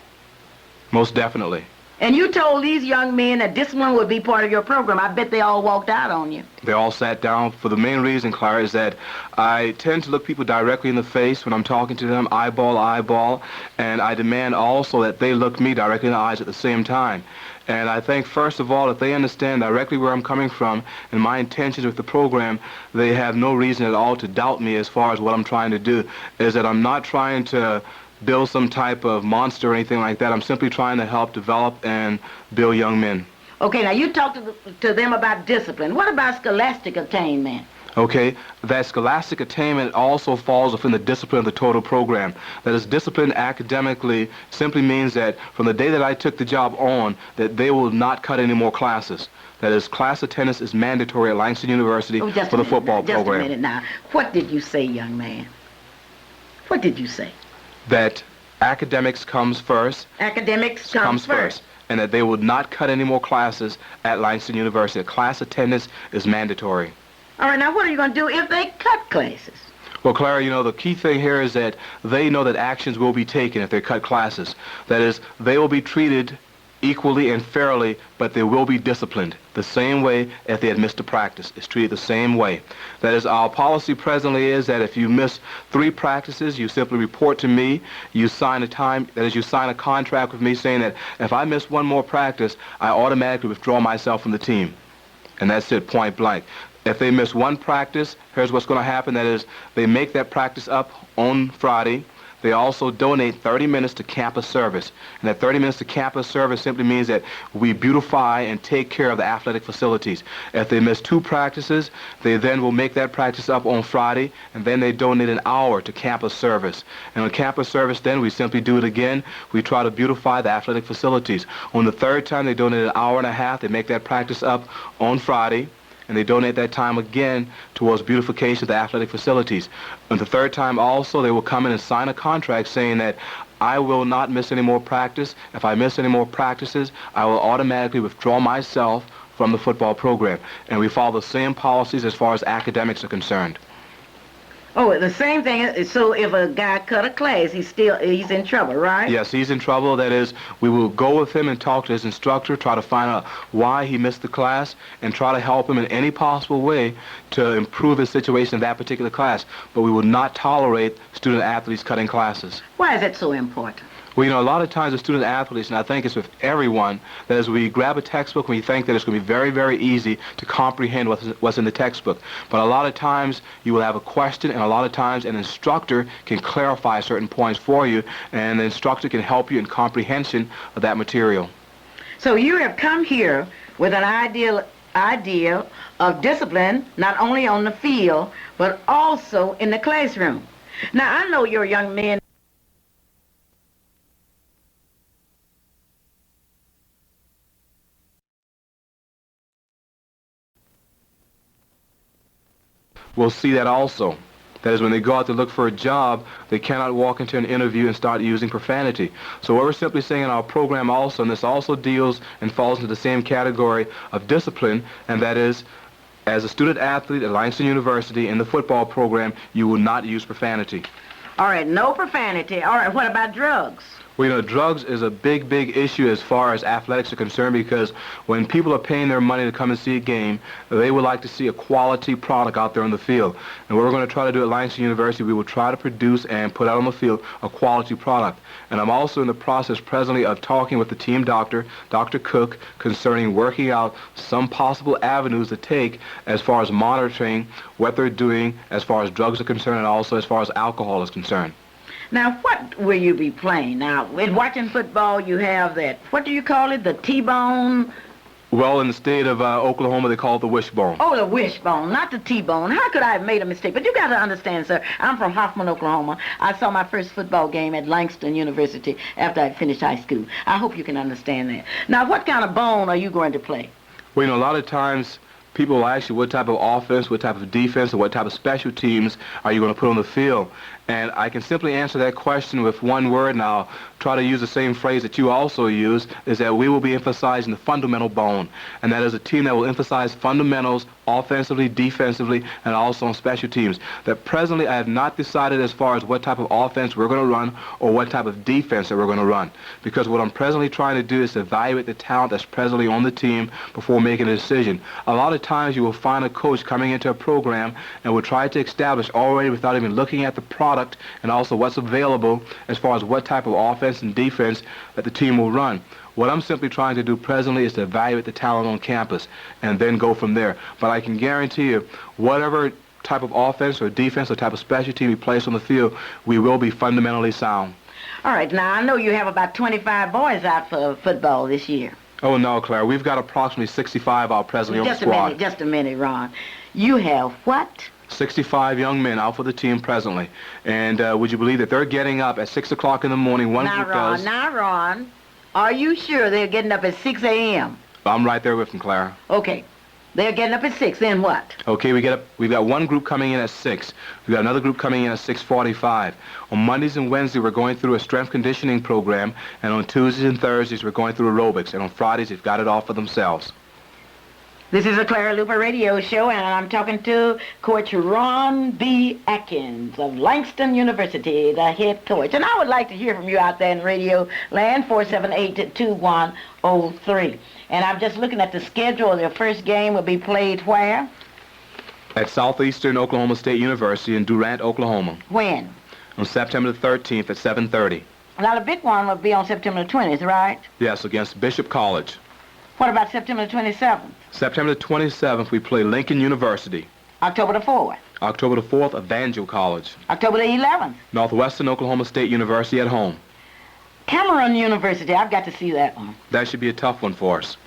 Most definitely. And you told these young men that discipline would be part of your program. I bet they all walked out on you. They all sat down. For the main reason, Clara, is that I tend to look people directly in the face when I'm talking to them, eyeball to eyeball, and I demand also that they look me directly in the eyes at the same time. And I think, first of all, if they understand directly where I'm coming from and my intentions with the program, they have no reason at all to doubt me as far as what I'm trying to do, is that I'm not trying to build some type of monster or anything like that. I'm simply trying to help develop and build young men. Okay, now you talked to them about discipline. What about scholastic attainment? Okay, that scholastic attainment also falls within the discipline of the total program. That is, discipline academically simply means that from the day that I took the job on, that they will not cut any more classes. That is, class attendance is mandatory at Langston University for the football program. Just a minute now. What did you say, young man? What did you say? That academics comes first. Academics comes first. And that they will not cut any more classes at Langston University. Class attendance is mandatory. All right, now what are you going to do if they cut classes? Well, Clara, the key thing here is that they know that actions will be taken if they cut classes. That is, they will be treated equally and fairly, but they will be disciplined the same way if they had missed a practice. It's treated the same way. That is, our policy presently is that if you miss 3 practices, you simply report to me, you sign a contract with me saying that if I miss 1 more practice, I automatically withdraw myself from the team. And that's it, point blank. If they miss 1 practice, here's what's going to happen. That is, they make that practice up on Friday. They also donate 30 minutes to campus service. And that 30 minutes to campus service simply means that we beautify and take care of the athletic facilities. If they miss 2 practices, they then will make that practice up on Friday, and then they donate an hour to campus service. And on campus service, then we simply do it again. We try to beautify the athletic facilities. On the 3rd time, they donate an hour and a half. They make that practice up on Friday, and they donate that time again towards beautification of the athletic facilities. And the 3rd time also, they will come in and sign a contract saying that I will not miss any more practice. If I miss any more practices, I will automatically withdraw myself from the football program. And we follow the same policies as far as academics are concerned. Oh, the same thing. So if a guy cut a class, he's in trouble, right? Yes, he's in trouble. That is, we will go with him and talk to his instructor, try to find out why he missed the class, and try to help him in any possible way to improve his situation in that particular class. But we will not tolerate student athletes cutting classes. Why is that so important? Well, you know, a lot of times with student athletes, and I think it's with everyone, that as we grab a textbook and we think that it's going to be very, very easy to comprehend what's in the textbook. But a lot of times you will have a question, and a lot of times an instructor can clarify certain points for you, and the instructor can help you in comprehension of that material. So you have come here with an idea of discipline, not only on the field, but also in the classroom. Now, I know your young men. We'll see that also. That is, when they go out to look for a job, they cannot walk into an interview and start using profanity. So what we're simply saying in our program also, and this also deals and falls into the same category of discipline, and that is, as a student athlete at Langston University in the football program, you will not use profanity. All right, no profanity. All right, what about drugs? Well, you know, drugs is a big, big issue as far as athletics are concerned, because when people are paying their money to come and see a game, they would like to see a quality product out there on the field. And what we're going to try to do at Langston University, we will try to produce and put out on the field a quality product. And I'm also in the process presently of talking with the team doctor, Dr. Cook, concerning working out some possible avenues to take as far as monitoring what they're doing as far as drugs are concerned, and also as far as alcohol is concerned. Now, what will you be playing? Now, in watching football, you have that, what do you call it, the T-bone? Well, in the state of Oklahoma, they call it the wishbone. Oh, the wishbone, not the T-bone. How could I have made a mistake? But you got to understand, sir, I'm from Hoffman, Oklahoma. I saw my first football game at Langston University after I finished high school. I hope you can understand that. Now, what kind of bone are you going to play? Well, you know, a lot of times people will ask you what type of offense, what type of defense, and what type of special teams are you going to put on the field. And I can simply answer that question with one word, and I'll try to use the same phrase that you also use, is that we will be emphasizing the fundamental bone. And that is a team that will emphasize fundamentals offensively, defensively, and also on special teams. That presently I have not decided as far as what type of offense we're going to run or what type of defense that we're going to run. Because what I'm presently trying to do is to evaluate the talent that's presently on the team before making a decision. A lot of times you will find a coach coming into a program and will try to establish already, without even looking at the product and also what's available as far as what type of offense and defense that the team will run. What I'm simply trying to do presently is to evaluate the talent on campus and then go from there. But I can guarantee you, whatever type of offense or defense or type of special team we place on the field, we will be fundamentally sound. All right, now I know you have about 25 boys out for football this year. Oh, no, Clara. We've got approximately 65 out presently on the squad. Just a minute, Ron. You have what? 65 young men out for the team presently. And would you believe that they're getting up at 6 o'clock in the morning? Now, Ron, are you sure they're getting up at 6 a.m.? I'm right there with them, Clara. Okay. They're getting up at 6, then what? Okay, we've got one group coming in at 6. We've got another group coming in at 6:45. On Mondays and Wednesdays, we're going through a strength conditioning program, and on Tuesdays and Thursdays, we're going through aerobics, and on Fridays, they've got it all for themselves. This is a Clara Luper radio show, and I'm talking to Coach Ron B. Atkins of Langston University, the head coach. And I would like to hear from you out there in radio land, 478-2103. And I'm just looking at the schedule. Your first game will be played where? At Southeastern Oklahoma State University in Durant, Oklahoma. When? On September the 13th at 7:30. Now, the big one will be on September the 20th, right? Yes, against Bishop College. What about September the 27th? September the 27th, we play Lincoln University. October the 4th? October the 4th, Evangel College. October the 11th? Northwestern Oklahoma State University at home. Cameron University, I've got to see that one. That should be a tough one for us.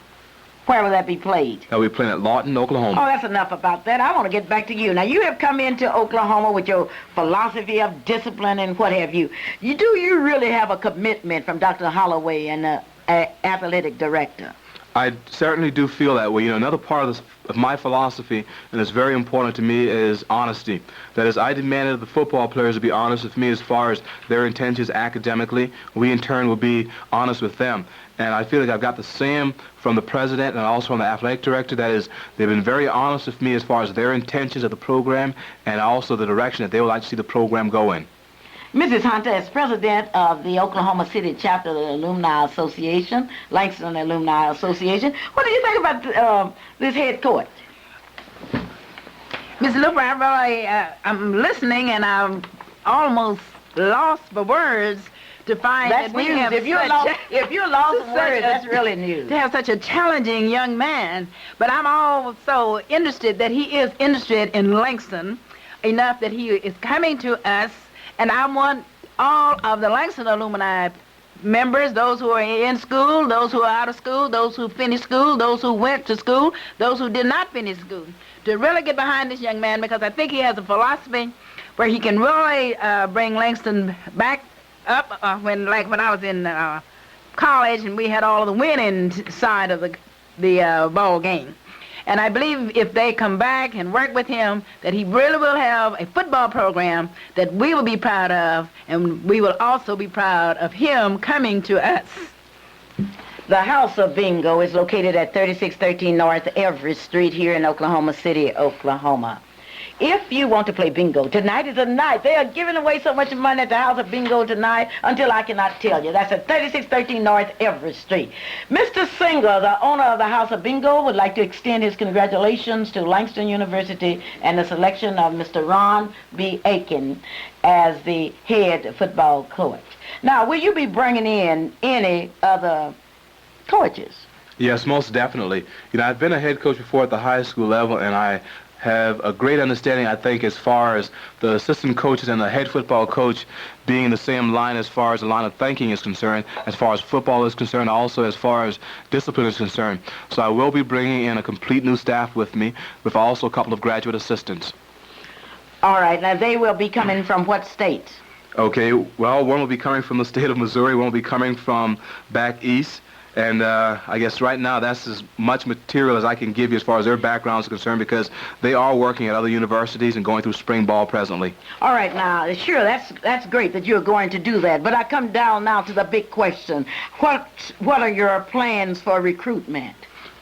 Where will that be played? That will be playing at Lawton, Oklahoma. Oh, that's enough about that. I want to get back to you. Now, you have come into Oklahoma with your philosophy of discipline and what have you. Do you really have a commitment from Dr. Holloway and the athletic director? I certainly do feel that way. You know, another part of my philosophy, and it's very important to me, is honesty. That is, I demanded the football players to be honest with me as far as their intentions academically. We, in turn, will be honest with them. And I feel like I've got the same from the president and also from the athletic director. That is, they've been very honest with me as far as their intentions of the program and also the direction that they would like to see the program go in. Mrs. Hunter, as president of the Oklahoma City chapter of the Alumni Association, Langston Alumni Association, what do you think about this head coach? Ms. Looper, I'm listening, and I'm almost lost for words to find That's that we news. have If you're lost for words, that's really news. To have such a challenging young man. But I'm also interested that he is interested in Langston enough that he is coming to us. And I want all of the Langston alumni members, those who are in school, those who are out of school, those who finished school, those who went to school, those who did not finish school, to really get behind this young man, because I think he has a philosophy where he can really bring Langston back up when I was in college and we had all of the winning side of the ball game. And I believe if they come back and work with him, that he really will have a football program that we will be proud of, and we will also be proud of him coming to us. The House of Bingo is located at 3613 North Everett Street here in Oklahoma City, Oklahoma. If you want to play bingo, tonight is a night. They are giving away so much money at the House of Bingo tonight until I cannot tell you. That's at 3613 North Everett Street. Mr. Singer, the owner of the House of Bingo, would like to extend his congratulations to Langston University and the selection of Mr. Ron B. Aiken as the head football coach. Now, will you be bringing in any other coaches? Yes, most definitely. You know, I've been a head coach before at the high school level, and I have a great understanding, I think, as far as the assistant coaches and the head football coach being in the same line as far as the line of thinking is concerned, as far as football is concerned, also as far as discipline is concerned. So I will be bringing in a complete new staff with me, with also a couple of graduate assistants. All right. Now, they will be coming from what states? Okay, well, one will be coming from the state of Missouri, one will be coming from back east. And I guess right now that's as much material as I can give you as far as their backgrounds are concerned, because they are working at other universities and going through spring ball presently. All right, now, sure, that's great that you're going to do that. But I come down now to the big question. What are your plans for recruitment?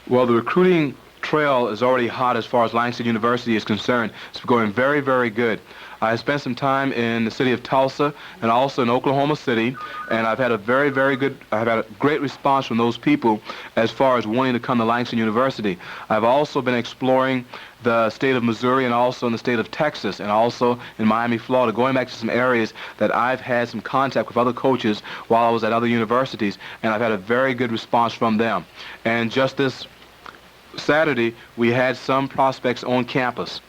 Well, the recruiting trail is already hot as far as Langston University is concerned. It's going very, very good. I spent some time in the city of Tulsa and also in Oklahoma City, and I've had a great response from those people as far as wanting to come to Langston University. I've also been exploring the state of Missouri and also in the state of Texas and also in Miami, Florida, going back to some areas that I've had some contact with other coaches while I was at other universities, and I've had a very good response from them. And just this Saturday, we had some prospects on campus.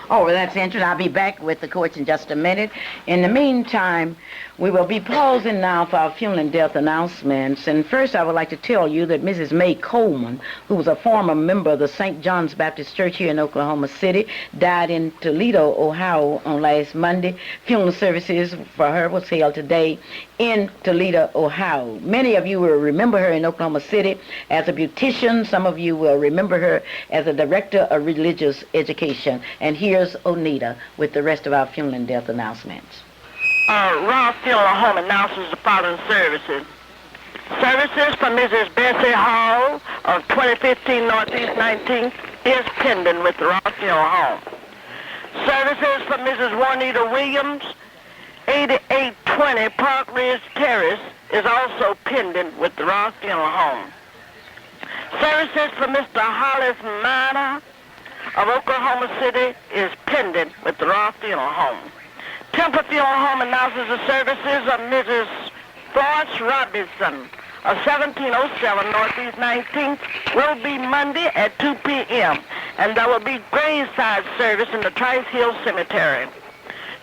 Oh, well, that's interesting. I'll be back with the coach in just a minute. In the meantime, we will be pausing now for our funeral and death announcements. And first, I would like to tell you that Mrs. May Coleman, who was a former member of the St. John's Baptist Church here in Oklahoma City, died in Toledo, Ohio on last Monday. Funeral services for her was held today in Toledo, Ohio. Many of you will remember her in Oklahoma City as a beautician. Some of you will remember her as a director of religious education. And here's Onita with the rest of our funeral and death announcements. Ross Funeral Home announces the following services. Services for Mrs. Bessie Hall of 2015 Northeast 19th is pending with the Ross Funeral Home. Services for Mrs. Juanita Williams, 8820 Park Ridge Terrace, is also pending with the Ross Funeral Home. Services for Mr. Hollis Minor of Oklahoma City is pending with the Ross Funeral Home. Temple Funeral Home announces the services of Mrs. Florence Robinson of 1707 Northeast 19th will be Monday at 2 p.m. and there will be graveside service in the Trice Hill Cemetery.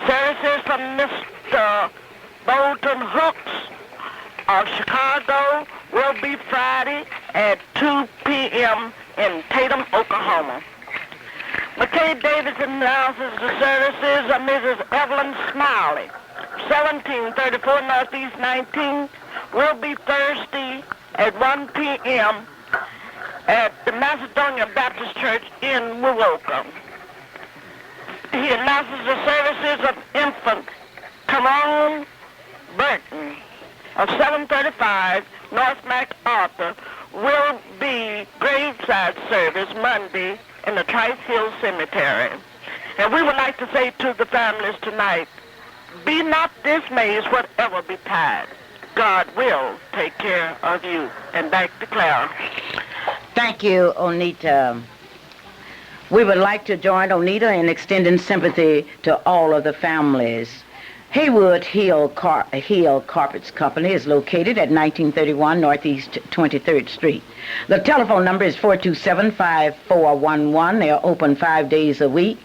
Services from Mr. Bolton Hooks of Chicago will be Friday at 2 p.m. in Tatum, Oklahoma. McKay Davis announces the services of Mrs. Evelyn Smiley, 1734 Northeast 19, will be Thursday at 1 p.m. at the Macedonia Baptist Church in Wewoka. He announces the services of infant Caron Burton of 735 North MacArthur will be graveside service Monday in the Trice Hill Cemetery. And we would like to say to the families tonight, be not dismayed, whatever betide. God will take care of you. And back to Clara. Thank you, Onita. We would like to join Onita in extending sympathy to all of the families. Haywood Hill Carpets Company is located at 1931 Northeast 23rd Street. The telephone number is 427-5411. They are open 5 days a week.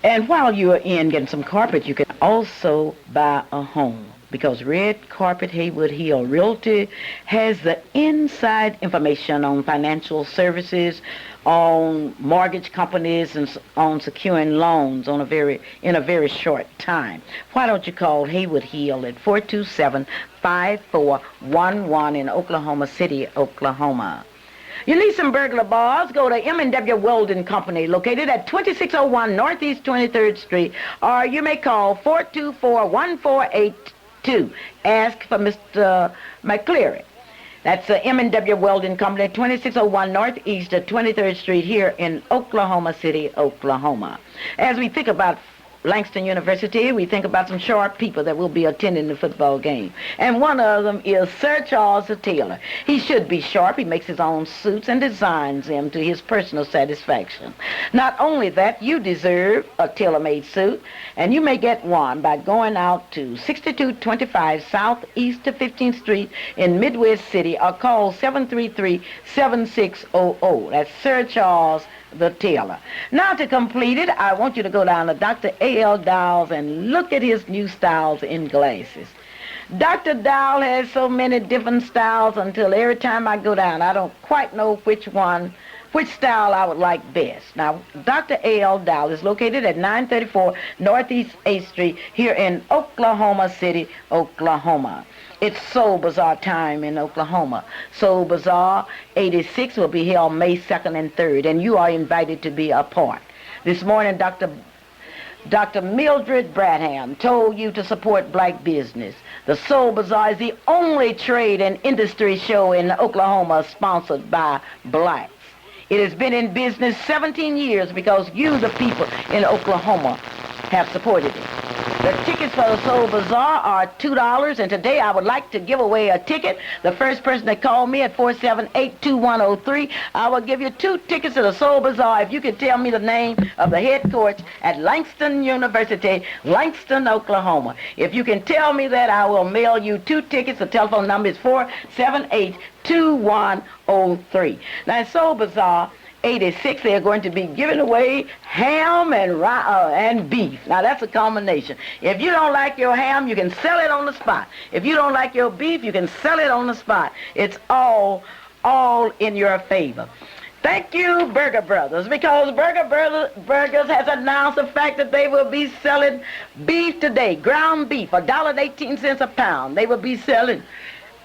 And while you are in getting some carpet, you can also buy a home, because Red Carpet Haywood Hill Realty has the inside information on financial services, on mortgage companies, and on securing loans in a very short time. Why don't you call Haywood Hill at 427-5411 in Oklahoma City, Oklahoma. You need some burglar bars? Go to M&W Welding Company, located at 2601 Northeast 23rd Street, or you may call 424-1482. Ask for Mr. McCleary. That's M&W Welding Company, 2601 Northeast 23rd Street here in Oklahoma City, Oklahoma. As we think about Langston University, we think about some sharp people that will be attending the football game. And one of them is Sir Charles Taylor. He should be sharp. He makes his own suits and designs them to his personal satisfaction. Not only that, you deserve a tailor-made suit, and you may get one by going out to 6225 Southeast 15th Street in Midwest City, or call 733-7600. That's Sir Charles the Tailor. Now, to complete it, I want you to go down to Dr. A.L. Dowell's and look at his new styles in glasses. Dr. Dowell has so many different styles until every time I go down, I don't quite know which style I would like best. Now, Dr. A.L. Dowell is located at 934 Northeast 8th Street here in Oklahoma City, Oklahoma. It's Soul Bazaar time in Oklahoma. Soul Bazaar 86 will be held May 2nd and 3rd, and you are invited to be a part. This morning, Dr. Mildred Bradham told you to support black business. The Soul Bazaar is the only trade and industry show in Oklahoma sponsored by blacks. It has been in business 17 years because you, the people in Oklahoma, have supported it. The tickets for the Soul Bazaar are $2, and today I would like to give away a ticket. The first person that called me at 478-2103, I will give you 2 tickets to the Soul Bazaar if you can tell me the name of the head coach at Langston University, Langston, Oklahoma. If you can tell me that, I will mail you 2 tickets. The telephone number is 478-2103. Now, at Soul Bazaar 86, they're going to be giving away ham and beef. Now, that's a combination. If you don't like your ham, you can sell it on the spot. If you don't like your beef, you can sell it on the spot. It's all in your favor. Thank you, Burger Brothers, because Burgers has announced the fact that they will be selling beef today, ground beef, $1.18 a pound. They will be selling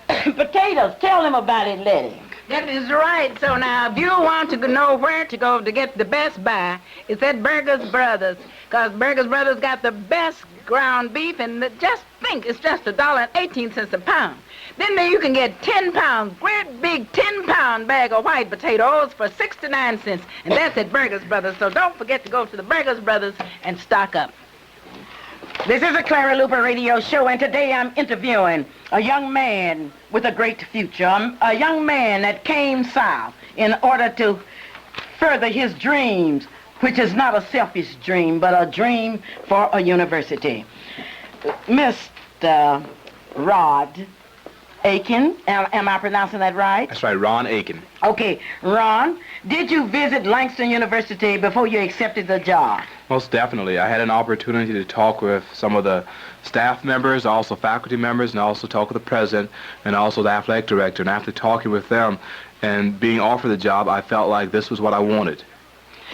potatoes. Tell them about it, Letty. That is right. So now, if you want to know where to go to get the best buy, it's at Burgers Brothers, because Burgers Brothers got the best ground beef, and just think, it's just $1.18 a pound. Then there you can get 10 pounds, great big 10-pound bag of white potatoes for 69 cents, and that's at Burgers Brothers. So don't forget to go to the Burgers Brothers and stock up. This is a Clara Luper radio show, and today I'm interviewing a young man with a great future, a young man that came south in order to further his dreams, which is not a selfish dream, but a dream for a university. Mr. Rod Aiken, am I pronouncing that right? That's right, Ron Aiken. Okay, Ron, did you visit Langston University before you accepted the job? Most definitely. I had an opportunity to talk with some of the staff members, also faculty members, and also talk with the president and also the athletic director. And after talking with them and being offered the job, I felt like this was what I wanted.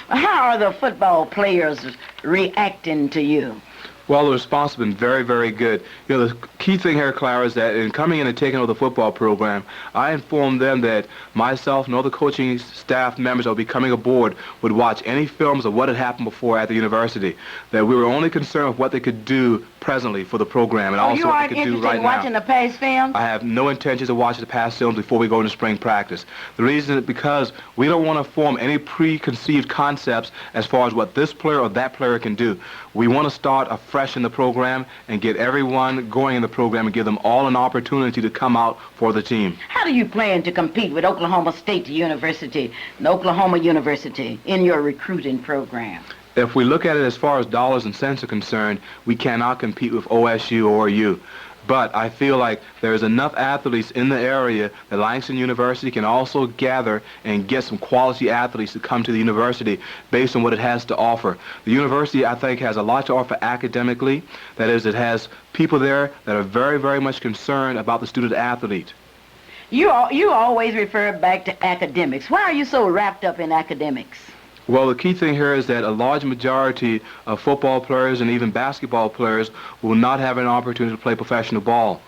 How are the football players reacting to you? Well, the response has been very, very good. You know, the key thing here, Clara, is that in coming in and taking over the football program, I informed them that myself and all the coaching staff members that will be coming aboard would watch any films of what had happened before at the university, that we were only concerned with what they could do presently for the program and also what they could do right now. You aren't interested in watching the past films? I have no intentions of watching the past films before we go into spring practice. The reason is because we don't want to form any preconceived concepts as far as what this player or that player can do. We want to start afresh in the program and get everyone going in the program and give them all an opportunity to come out for the team. How do you plan to compete with Oklahoma State University and Oklahoma University in your recruiting program? If we look at it as far as dollars and cents are concerned, we cannot compete with OSU or OU. But I feel like there's enough athletes in the area that Langston University can also gather and get some quality athletes to come to the university based on what it has to offer. The university, I think, has a lot to offer academically. That is, it has people there that are very, very much concerned about the student athlete. You always refer back to academics. Why are you so wrapped up in academics? Well, the key thing here is that a large majority of football players and even basketball players will not have an opportunity to play professional ball.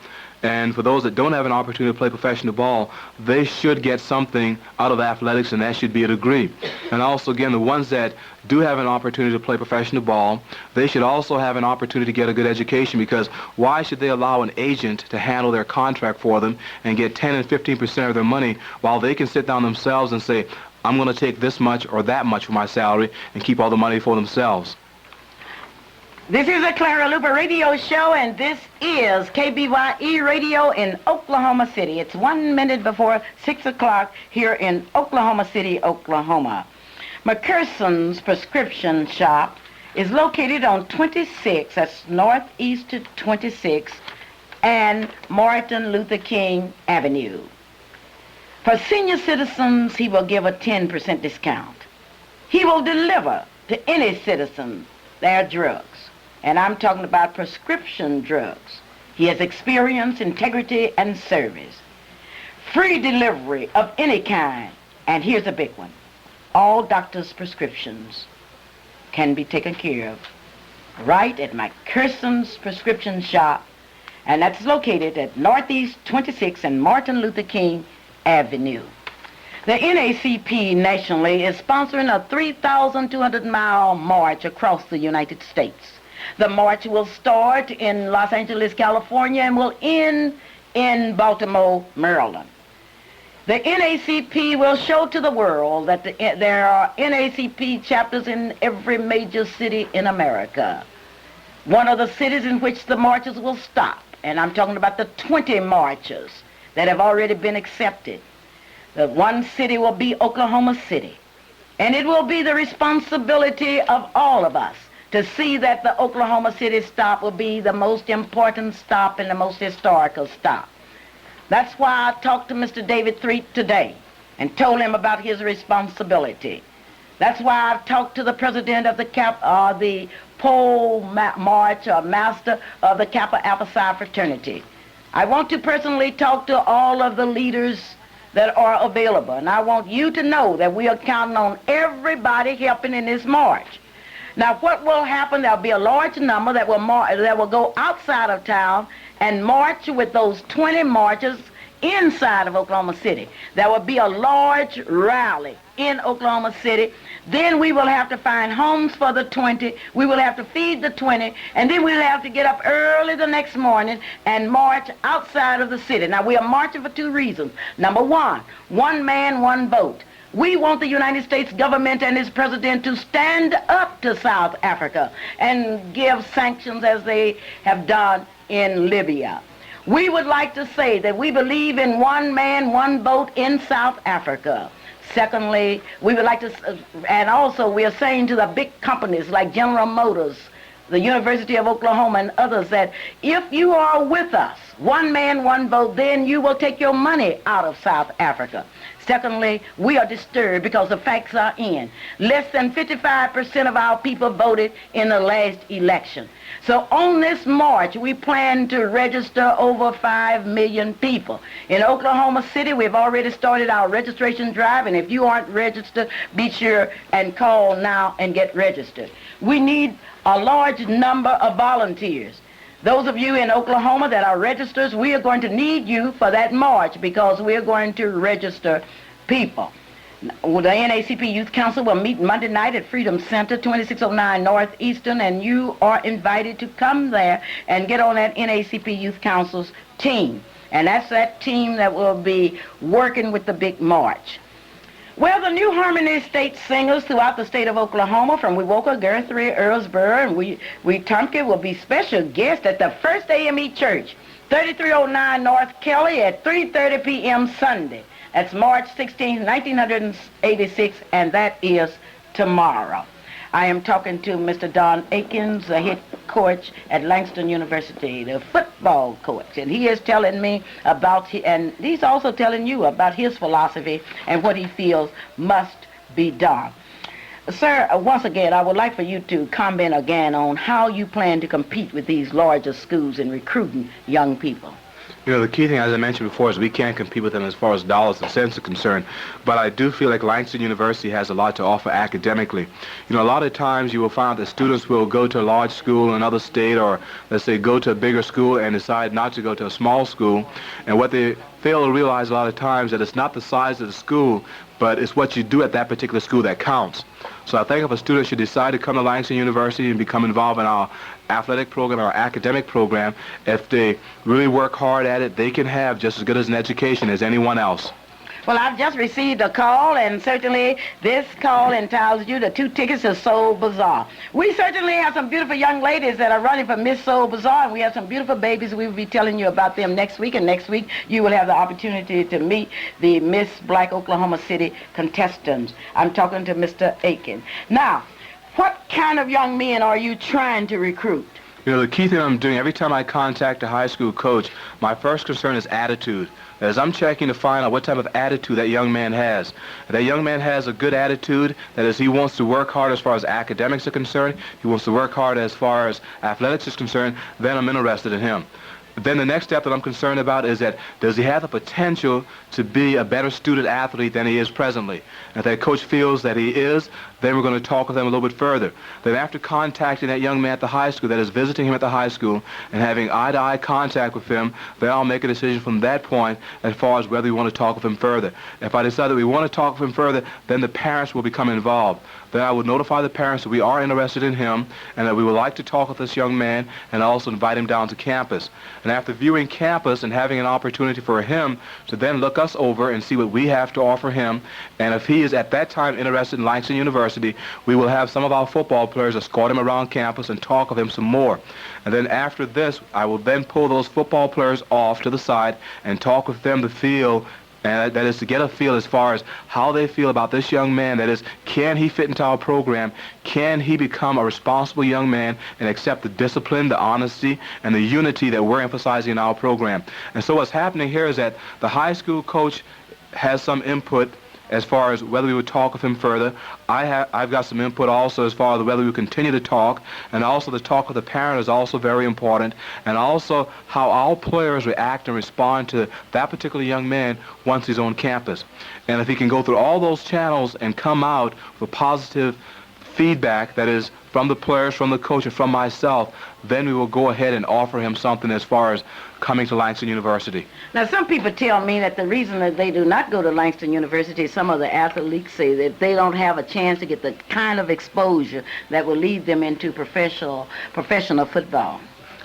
And for those that don't have an opportunity to play professional ball, they should get something out of athletics, and that should be a degree. And also, again, the ones that do have an opportunity to play professional ball, they should also have an opportunity to get a good education, because why should they allow an agent to handle their contract for them and get 10 and 15% of their money while they can sit down themselves and say, I'm going to take this much or that much for my salary and keep all the money for themselves. This is a Clara Luper radio show, and this is KBYE Radio in Oklahoma City. It's 1 minute before 6 o'clock here in Oklahoma City, Oklahoma. McPherson's Prescription Shop is located on 26, that's Northeast 26, and Martin Luther King Avenue. For senior citizens, he will give a 10% discount. He will deliver to any citizen their drugs. And I'm talking about prescription drugs. He has experience, integrity, and service. Free delivery of any kind. And here's a big one. All doctors' prescriptions can be taken care of right at McPherson's Prescription Shop. And that's located at Northeast 26 and Martin Luther King Avenue. The NACP nationally is sponsoring a 3,200-mile march across the United States. The march will start in Los Angeles, California, and will end in Baltimore, Maryland. The NACP will show to the world that there are NACP chapters in every major city in America. One of the cities in which the marches will stop, and I'm talking about the 20 marches that have already been accepted. The one city will be Oklahoma City. And it will be the responsibility of all of us to see that the Oklahoma City stop will be the most important stop and the most historical stop. That's why I talked to Mr. David Threet today and told him about his responsibility. That's why I've talked to the president of the pole march or master of the Kappa Alpha Psi fraternity. I want to personally talk to all of the leaders that are available, and I want you to know that we are counting on everybody helping in this march. Now, what will happen, there'll be a large number that will go outside of town and march with those 20 marchers inside of Oklahoma City. There will be a large rally in Oklahoma City. Then we will have to find homes for the 20. We will have to feed the 20. And then we'll have to get up early the next morning and march outside of the city. Now, we are marching for two reasons. Number one man, one vote. We want the United States government and its president to stand up to South Africa and give sanctions as they have done in Libya. We would like to say that we believe in one man, one vote in South Africa. Secondly, we would like to, and also we are saying to the big companies like General Motors, the University of Oklahoma, and others that if you are with us, one man, one vote, then you will take your money out of South Africa. Secondly, we are disturbed because the facts are in. Less than 55% of our people voted in the last election. So on this march, we plan to register over 5 million people. In Oklahoma City, we've already started our registration drive, and if you aren't registered, be sure and call now and get registered. We need a large number of volunteers. Those of you in Oklahoma that are registrars, we are going to need you for that march because we are going to register people. The NACP Youth Council will meet Monday night at Freedom Center, 2609 Northeastern, and you are invited to come there and get on that NACP Youth Council's team. And that's that team that will be working with the big march. Well, the New Harmony State singers throughout the state of Oklahoma, from Wewoka, Guthrie, Earlsboro, and Wetumpka, will be special guests at the First AME Church, 3309 North Kelly at 3:30 p.m. Sunday. That's March 16, 1986, and that is tomorrow. I am talking to Mr. Don Akins, the head coach at Langston University, the football coach, and he is telling me about, and he's also telling you about his philosophy and what he feels must be done. Sir, once again, I would like for you to comment again on how you plan to compete with these larger schools in recruiting young people. You know, the key thing, as I mentioned before, is we can't compete with them as far as dollars and cents are concerned. But I do feel like Langston University has a lot to offer academically. You know, a lot of times you will find that students will go to a large school in another state, or let's say go to a bigger school and decide not to go to a small school. And what they fail to realize a lot of times that it's not the size of the school, but it's what you do at that particular school that counts. So I think if a student should decide to come to Langston University and become involved in our athletic program, our academic program, if they really work hard at it, they can have just as good as an education as anyone else. Well, I've just received a call, and certainly this call entitled you the 2 tickets to Soul Bazaar. We certainly have some beautiful young ladies that are running for Miss Soul Bazaar, and we have some beautiful babies. We will be telling you about them next week, and next week you will have the opportunity to meet the Miss Black Oklahoma City contestants. I'm talking to Mr. Aiken. Now, what kind of young men are you trying to recruit? You know, the key thing I'm doing, every time I contact a high school coach, my first concern is attitude. As I'm checking to find out what type of attitude that young man has. If that young man has a good attitude, that is, he wants to work hard as far as academics are concerned, he wants to work hard as far as athletics is concerned, then I'm interested in him. But then the next step that I'm concerned about is that, does he have the potential to be a better student athlete than he is presently? And if that coach feels that he is, then we're going to talk with him a little bit further. Then after contacting that young man at the high school, that is visiting him at the high school, and having eye-to-eye contact with him, then I'll make a decision from that point as far as whether we want to talk with him further. If I decide that we want to talk with him further, then the parents will become involved. Then I would notify the parents that we are interested in him and that we would like to talk with this young man and also invite him down to campus. And after viewing campus and having an opportunity for him to then look us over and see what we have to offer him, and if he is at that time interested in Langston University, we will have some of our football players escort him around campus and talk with him some more. And then after this, I will then pull those football players off to the side and talk with them to feel, and that is to get a feel as far as how they feel about this young man. That is, can he fit into our program? Can he become a responsible young man and accept the discipline, the honesty, and the unity that we're emphasizing in our program? And so what's happening here is that the high school coach has some input as far as whether we would talk with him further. I've got some input also as far as whether we continue to talk, and also the talk with the parent is also very important, and also how our players react and respond to that particular young man once he's on campus. And if he can go through all those channels and come out with positive feedback, that is, from the players, from the coach, and from myself, then we will go ahead and offer him something as far as coming to Langston University. Now, some people tell me that the reason that they do not go to Langston University, some of the athletes say that they don't have a chance to get the kind of exposure that will lead them into professional football.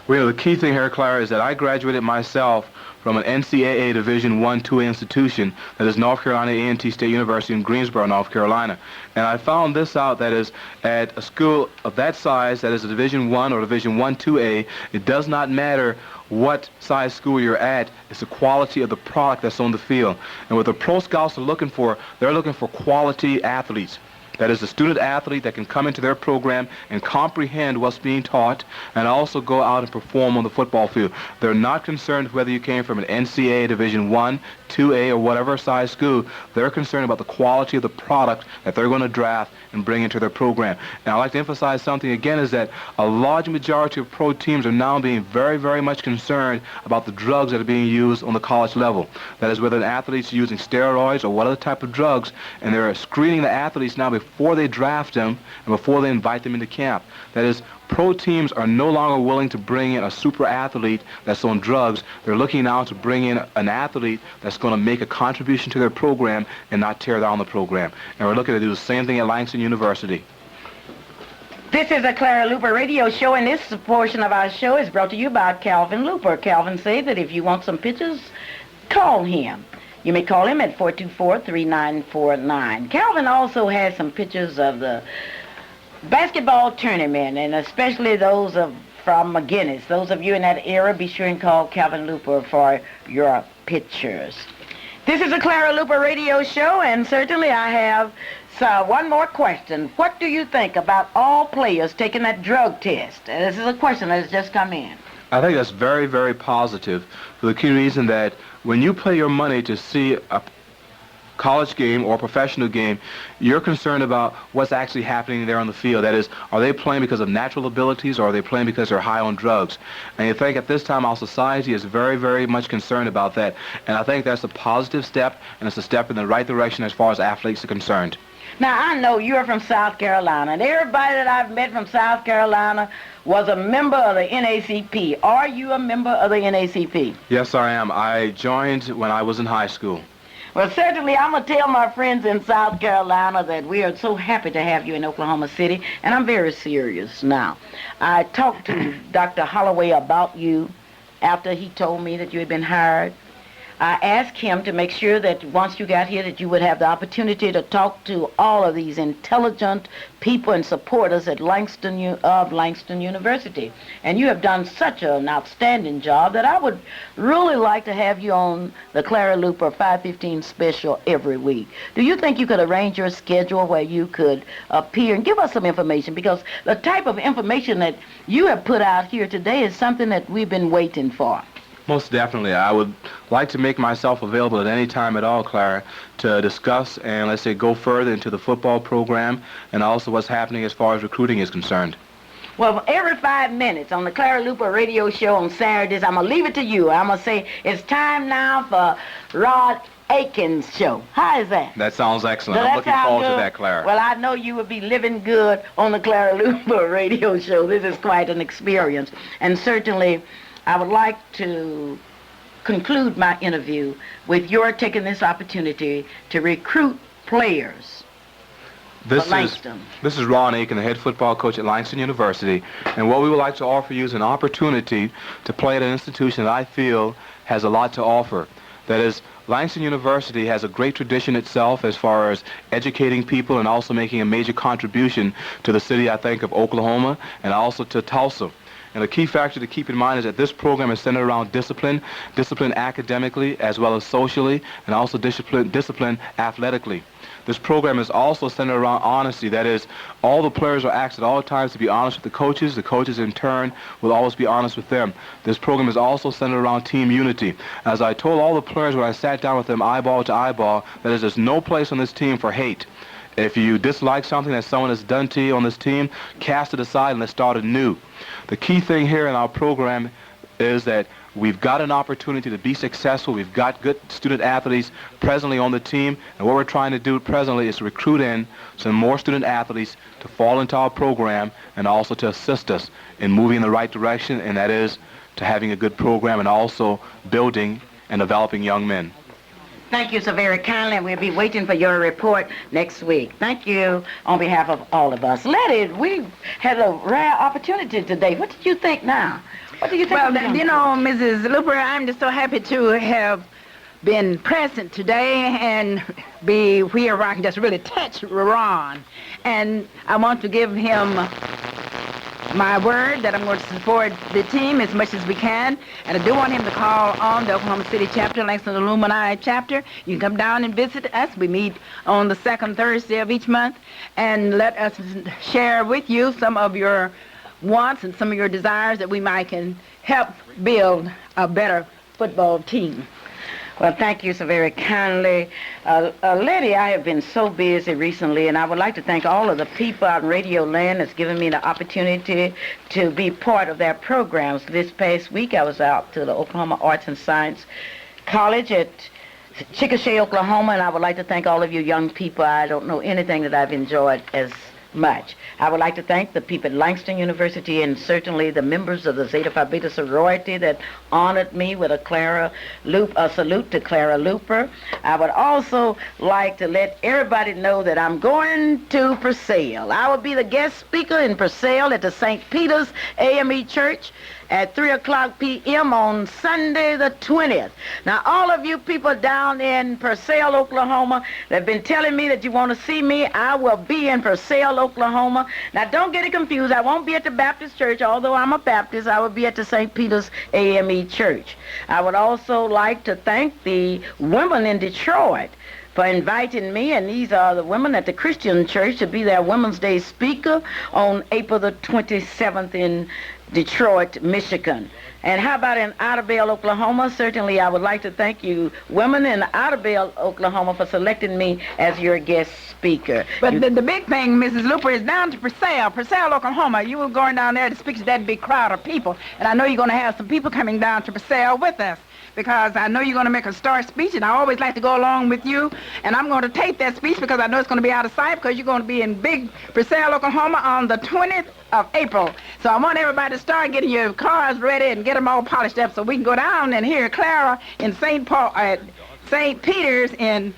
Well, the key thing here, Clara, is that I graduated myself from an NCAA Division I, II institution, that is North Carolina A&T State University in Greensboro, North Carolina. And I found this out, that is, at a school of that size, that is a Division I or Division I, IIA, it does not matter what size school you're at, it's the quality of the product that's on the field. And what the Pro Scouts are looking for, they're looking for quality athletes. That is, a student athlete that can come into their program and comprehend what's being taught and also go out and perform on the football field. They're not concerned whether you came from an NCAA Division I, IIA, or whatever size school. They're concerned about the quality of the product that they're going to draft and bring into their program. And I'd like to emphasize something again, is that a large majority of pro teams are now being very, very much concerned about the drugs that are being used on the college level. That is, whether an athlete's using steroids or what other type of drugs, and they're screening the athletes now before before they draft them and before they invite them into camp. That is, pro teams are no longer willing to bring in a super athlete that's on drugs. They're looking now to bring in an athlete that's going to make a contribution to their program and not tear down the program. And we're looking to do the same thing at Langston University. This is a Clara Luper radio show, and this portion of our show is brought to you by Calvin Luper. Calvin said that if you want some pictures, call him. You may call him at 424-3949. Calvin also has some pictures of the basketball tournament, and especially those from McGinnis. Those of you in that era, be sure and call Calvin Luper for your pictures. This is a Clara Luper radio show, and certainly I have one more question. What do you think about all players taking that drug test? This is a question that has just come in. I think that's very, very positive for the key reason that when you pay your money to see a college game or a professional game, you're concerned about what's actually happening there on the field. That is, are they playing because of natural abilities or are they playing because they're high on drugs? And you think at this time our society is very, very much concerned about that. And I think that's a positive step, and it's a step in the right direction as far as athletes are concerned. Now, I know you're from South Carolina, and everybody that I've met from South Carolina was a member of the NACP. Are you a member of the NACP? Yes, I am. I joined when I was in high school. Well, certainly, I'm going to tell my friends in South Carolina that we are so happy to have you in Oklahoma City, and I'm very serious now. I talked to Dr. Holloway about you after he told me that you had been hired. I asked him to make sure that once you got here that you would have the opportunity to talk to all of these intelligent people and supporters at Langston University. And you have done such an outstanding job that I would really like to have you on the Clara Luper 515 special every week. Do you think you could arrange your schedule where you could appear and give us some information? Because the type of information that you have put out here today is something that we've been waiting for. Most definitely. I would like to make myself available at any time at all, Clara, to discuss and, let's say, go further into the football program and also what's happening as far as recruiting is concerned. Well, every 5 minutes on the Clara Luper radio show on Saturdays, I'm going to leave it to you. I'm going to say it's time now for Rod Aiken's show. How is that? That sounds excellent. I'm looking forward to that, Clara. Well, I know you would be living good on the Clara Luper radio show. This is quite an experience. And certainly, I would like to conclude my interview with your taking this opportunity to recruit players for Langston. This is Ron Aiken, the head football coach at Langston University, and what we would like to offer you is an opportunity to play at an institution that I feel has a lot to offer. That is, Langston University has a great tradition itself as far as educating people and also making a major contribution to the city, I think, of Oklahoma and also to Tulsa. And the key factor to keep in mind is that this program is centered around discipline academically as well as socially, and also discipline athletically. This program is also centered around honesty. That is, all the players are asked at all times to be honest with the coaches. The coaches, in turn, will always be honest with them. This program is also centered around team unity. As I told all the players when I sat down with them eyeball to eyeball, that is, there's no place on this team for hate. If you dislike something that someone has done to you on this team, cast it aside and let's start anew. The key thing here in our program is that we've got an opportunity to be successful. We've got good student athletes presently on the team, and what we're trying to do presently is recruit in some more student athletes to fall into our program and also to assist us in moving in the right direction, and that is to having a good program and also building and developing young men. Thank you so very kindly, and we'll be waiting for your report next week. Thank you on behalf of all of us. Letty, we had a rare opportunity today. What did you think now? What do you think? Well, you know, Mrs. Luper, I'm just so happy to have been present today and be where I can just really touch Ron. And I want to give him my word that I'm going to support the team as much as we can. And I do want him to call on the Oklahoma City chapter, Langston Alumni chapter. You can come down and visit us. We meet on the second Thursday of each month. And let us share with you some of your wants and some of your desires that we might can help build a better football team. Well, thank you so very kindly. Letty, I have been so busy recently, and I would like to thank all of the people out in Radio Land that's given me the opportunity to be part of their programs. This past week, I was out to the Oklahoma Arts and Science College at Chickasha, Oklahoma, and I would like to thank all of you young people. I don't know anything that I've enjoyed as much. I would like to thank the people at Langston University and certainly the members of the Zeta Phi Beta sorority that honored me with a salute to Clara Looper. I would also like to let everybody know that I'm going to Purcell. I will be the guest speaker in Purcell at the St. Peter's AME Church at 3 o'clock p.m. on Sunday the 20th. Now, all of you people down in Purcell, Oklahoma, that have been telling me that you want to see me, I will be in Purcell, Oklahoma. Now, don't get it confused. I won't be at the Baptist church. Although I'm a Baptist, I will be at the St. Peter's AME Church. I would also like to thank the women in Detroit for inviting me, and these are the women at the Christian Church, to be their Women's Day speaker on April the 27th in Detroit, Michigan. And how about in Otterville, Oklahoma? Certainly I would like to thank you, women in Otterville, Oklahoma, for selecting me as your guest speaker. But the big thing, Mrs. Looper, is down to Purcell, Oklahoma. You were going down there to speak to that big crowd of people, and I know you're going to have some people coming down to Purcell with us, because I know you're going to make a star speech, and I always like to go along with you. And I'm going to tape that speech because I know it's going to be out of sight, because you're going to be in big Purcell, Oklahoma on the 20th of April. So I want everybody to start getting your cars ready and get them all polished up so we can go down and hear Clara in St. Peter's in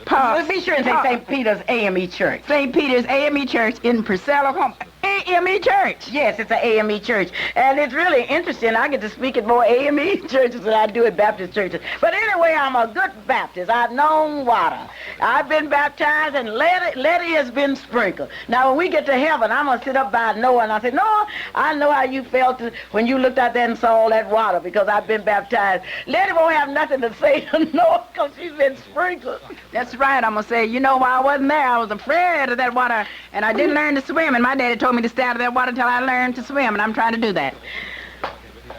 Let's be sure and say St. Peter's AME Church. St. Peter's AME Church in Purcell, Oklahoma. AME Church. Yes, it's an AME church. And it's really interesting. I get to speak at more AME churches than I do at Baptist churches. But anyway, I'm a good Baptist. I've known water. I've been baptized, and Letty has been sprinkled. Now, when we get to heaven, I'm going to sit up by Noah, and I say, Noah, I know how you felt when you looked out there and saw all that water, because I've been baptized. Letty won't have nothing to say to Noah because she's been sprinkled. That's right. I'm going to say, you know, while I wasn't there, I was afraid of that water, and I didn't learn to swim, and my daddy told me to stay out of that water until I learned to swim, and I'm trying to do that.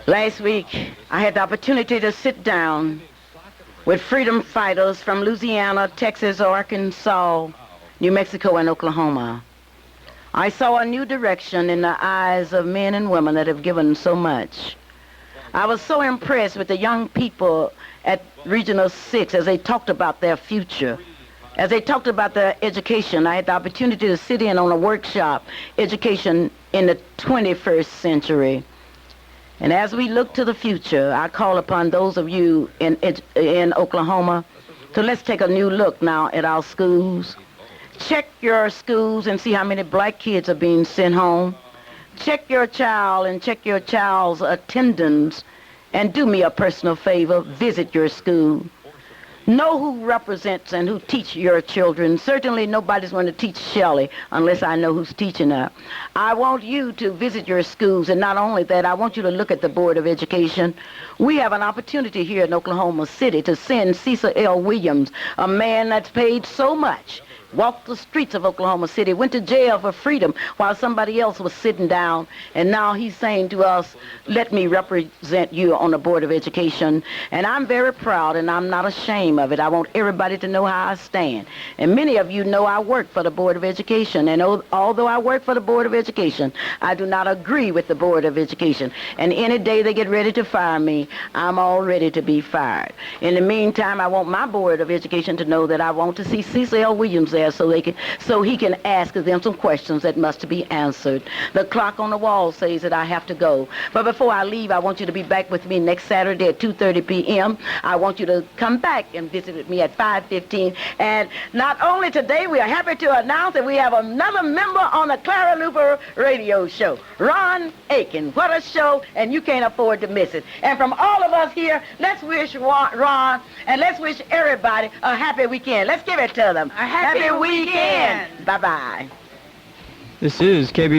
Last week, I had the opportunity to sit down with freedom fighters from Louisiana, Texas, Arkansas, New Mexico, and Oklahoma. I saw a new direction in the eyes of men and women that have given so much. I was so impressed with the young people at Regional 6 as they talked about their future. As they talked about their education, I had the opportunity to sit in on a workshop, Education in the 21st Century. And as we look to the future, I call upon those of you in Oklahoma to let's take a new look now at our schools. Check your schools and see how many black kids are being sent home. Check your child and check your child's attendance. And do me a personal favor, visit your school. Know who represents and who teach your children. Certainly nobody's going to teach Shelley unless I know who's teaching her. I want you to visit your schools, and not only that, I want you to look at the Board of Education. We have an opportunity here in Oklahoma City to send Cecil L. Williams, a man that's paid so much, walked the streets of Oklahoma City, went to jail for freedom while somebody else was sitting down, and now he's saying to us, let me represent you on the Board of Education. And I'm very proud, and I'm not ashamed of it. I want everybody to know how I stand. And many of you know I work for the Board of Education, and although I work for the Board of Education, I do not agree with the Board of Education. And any day they get ready to fire me, I'm all ready to be fired. In the meantime, I want my Board of Education to know that I want to see Cecil L. Williams there so he can ask them some questions that must be answered. The clock on the wall says that I have to go. But before I leave, I want you to be back with me next Saturday at 2:30 p.m. I want you to come back and visit with me at 5:15. And not only today, we are happy to announce that we have another member on the Clara Looper radio show, Ron Aiken. What a show, and you can't afford to miss it. And from all of us here, let's wish Ron and let's wish everybody a happy weekend. Let's give it to them. A happy weekend. Bye-bye. This is KBY.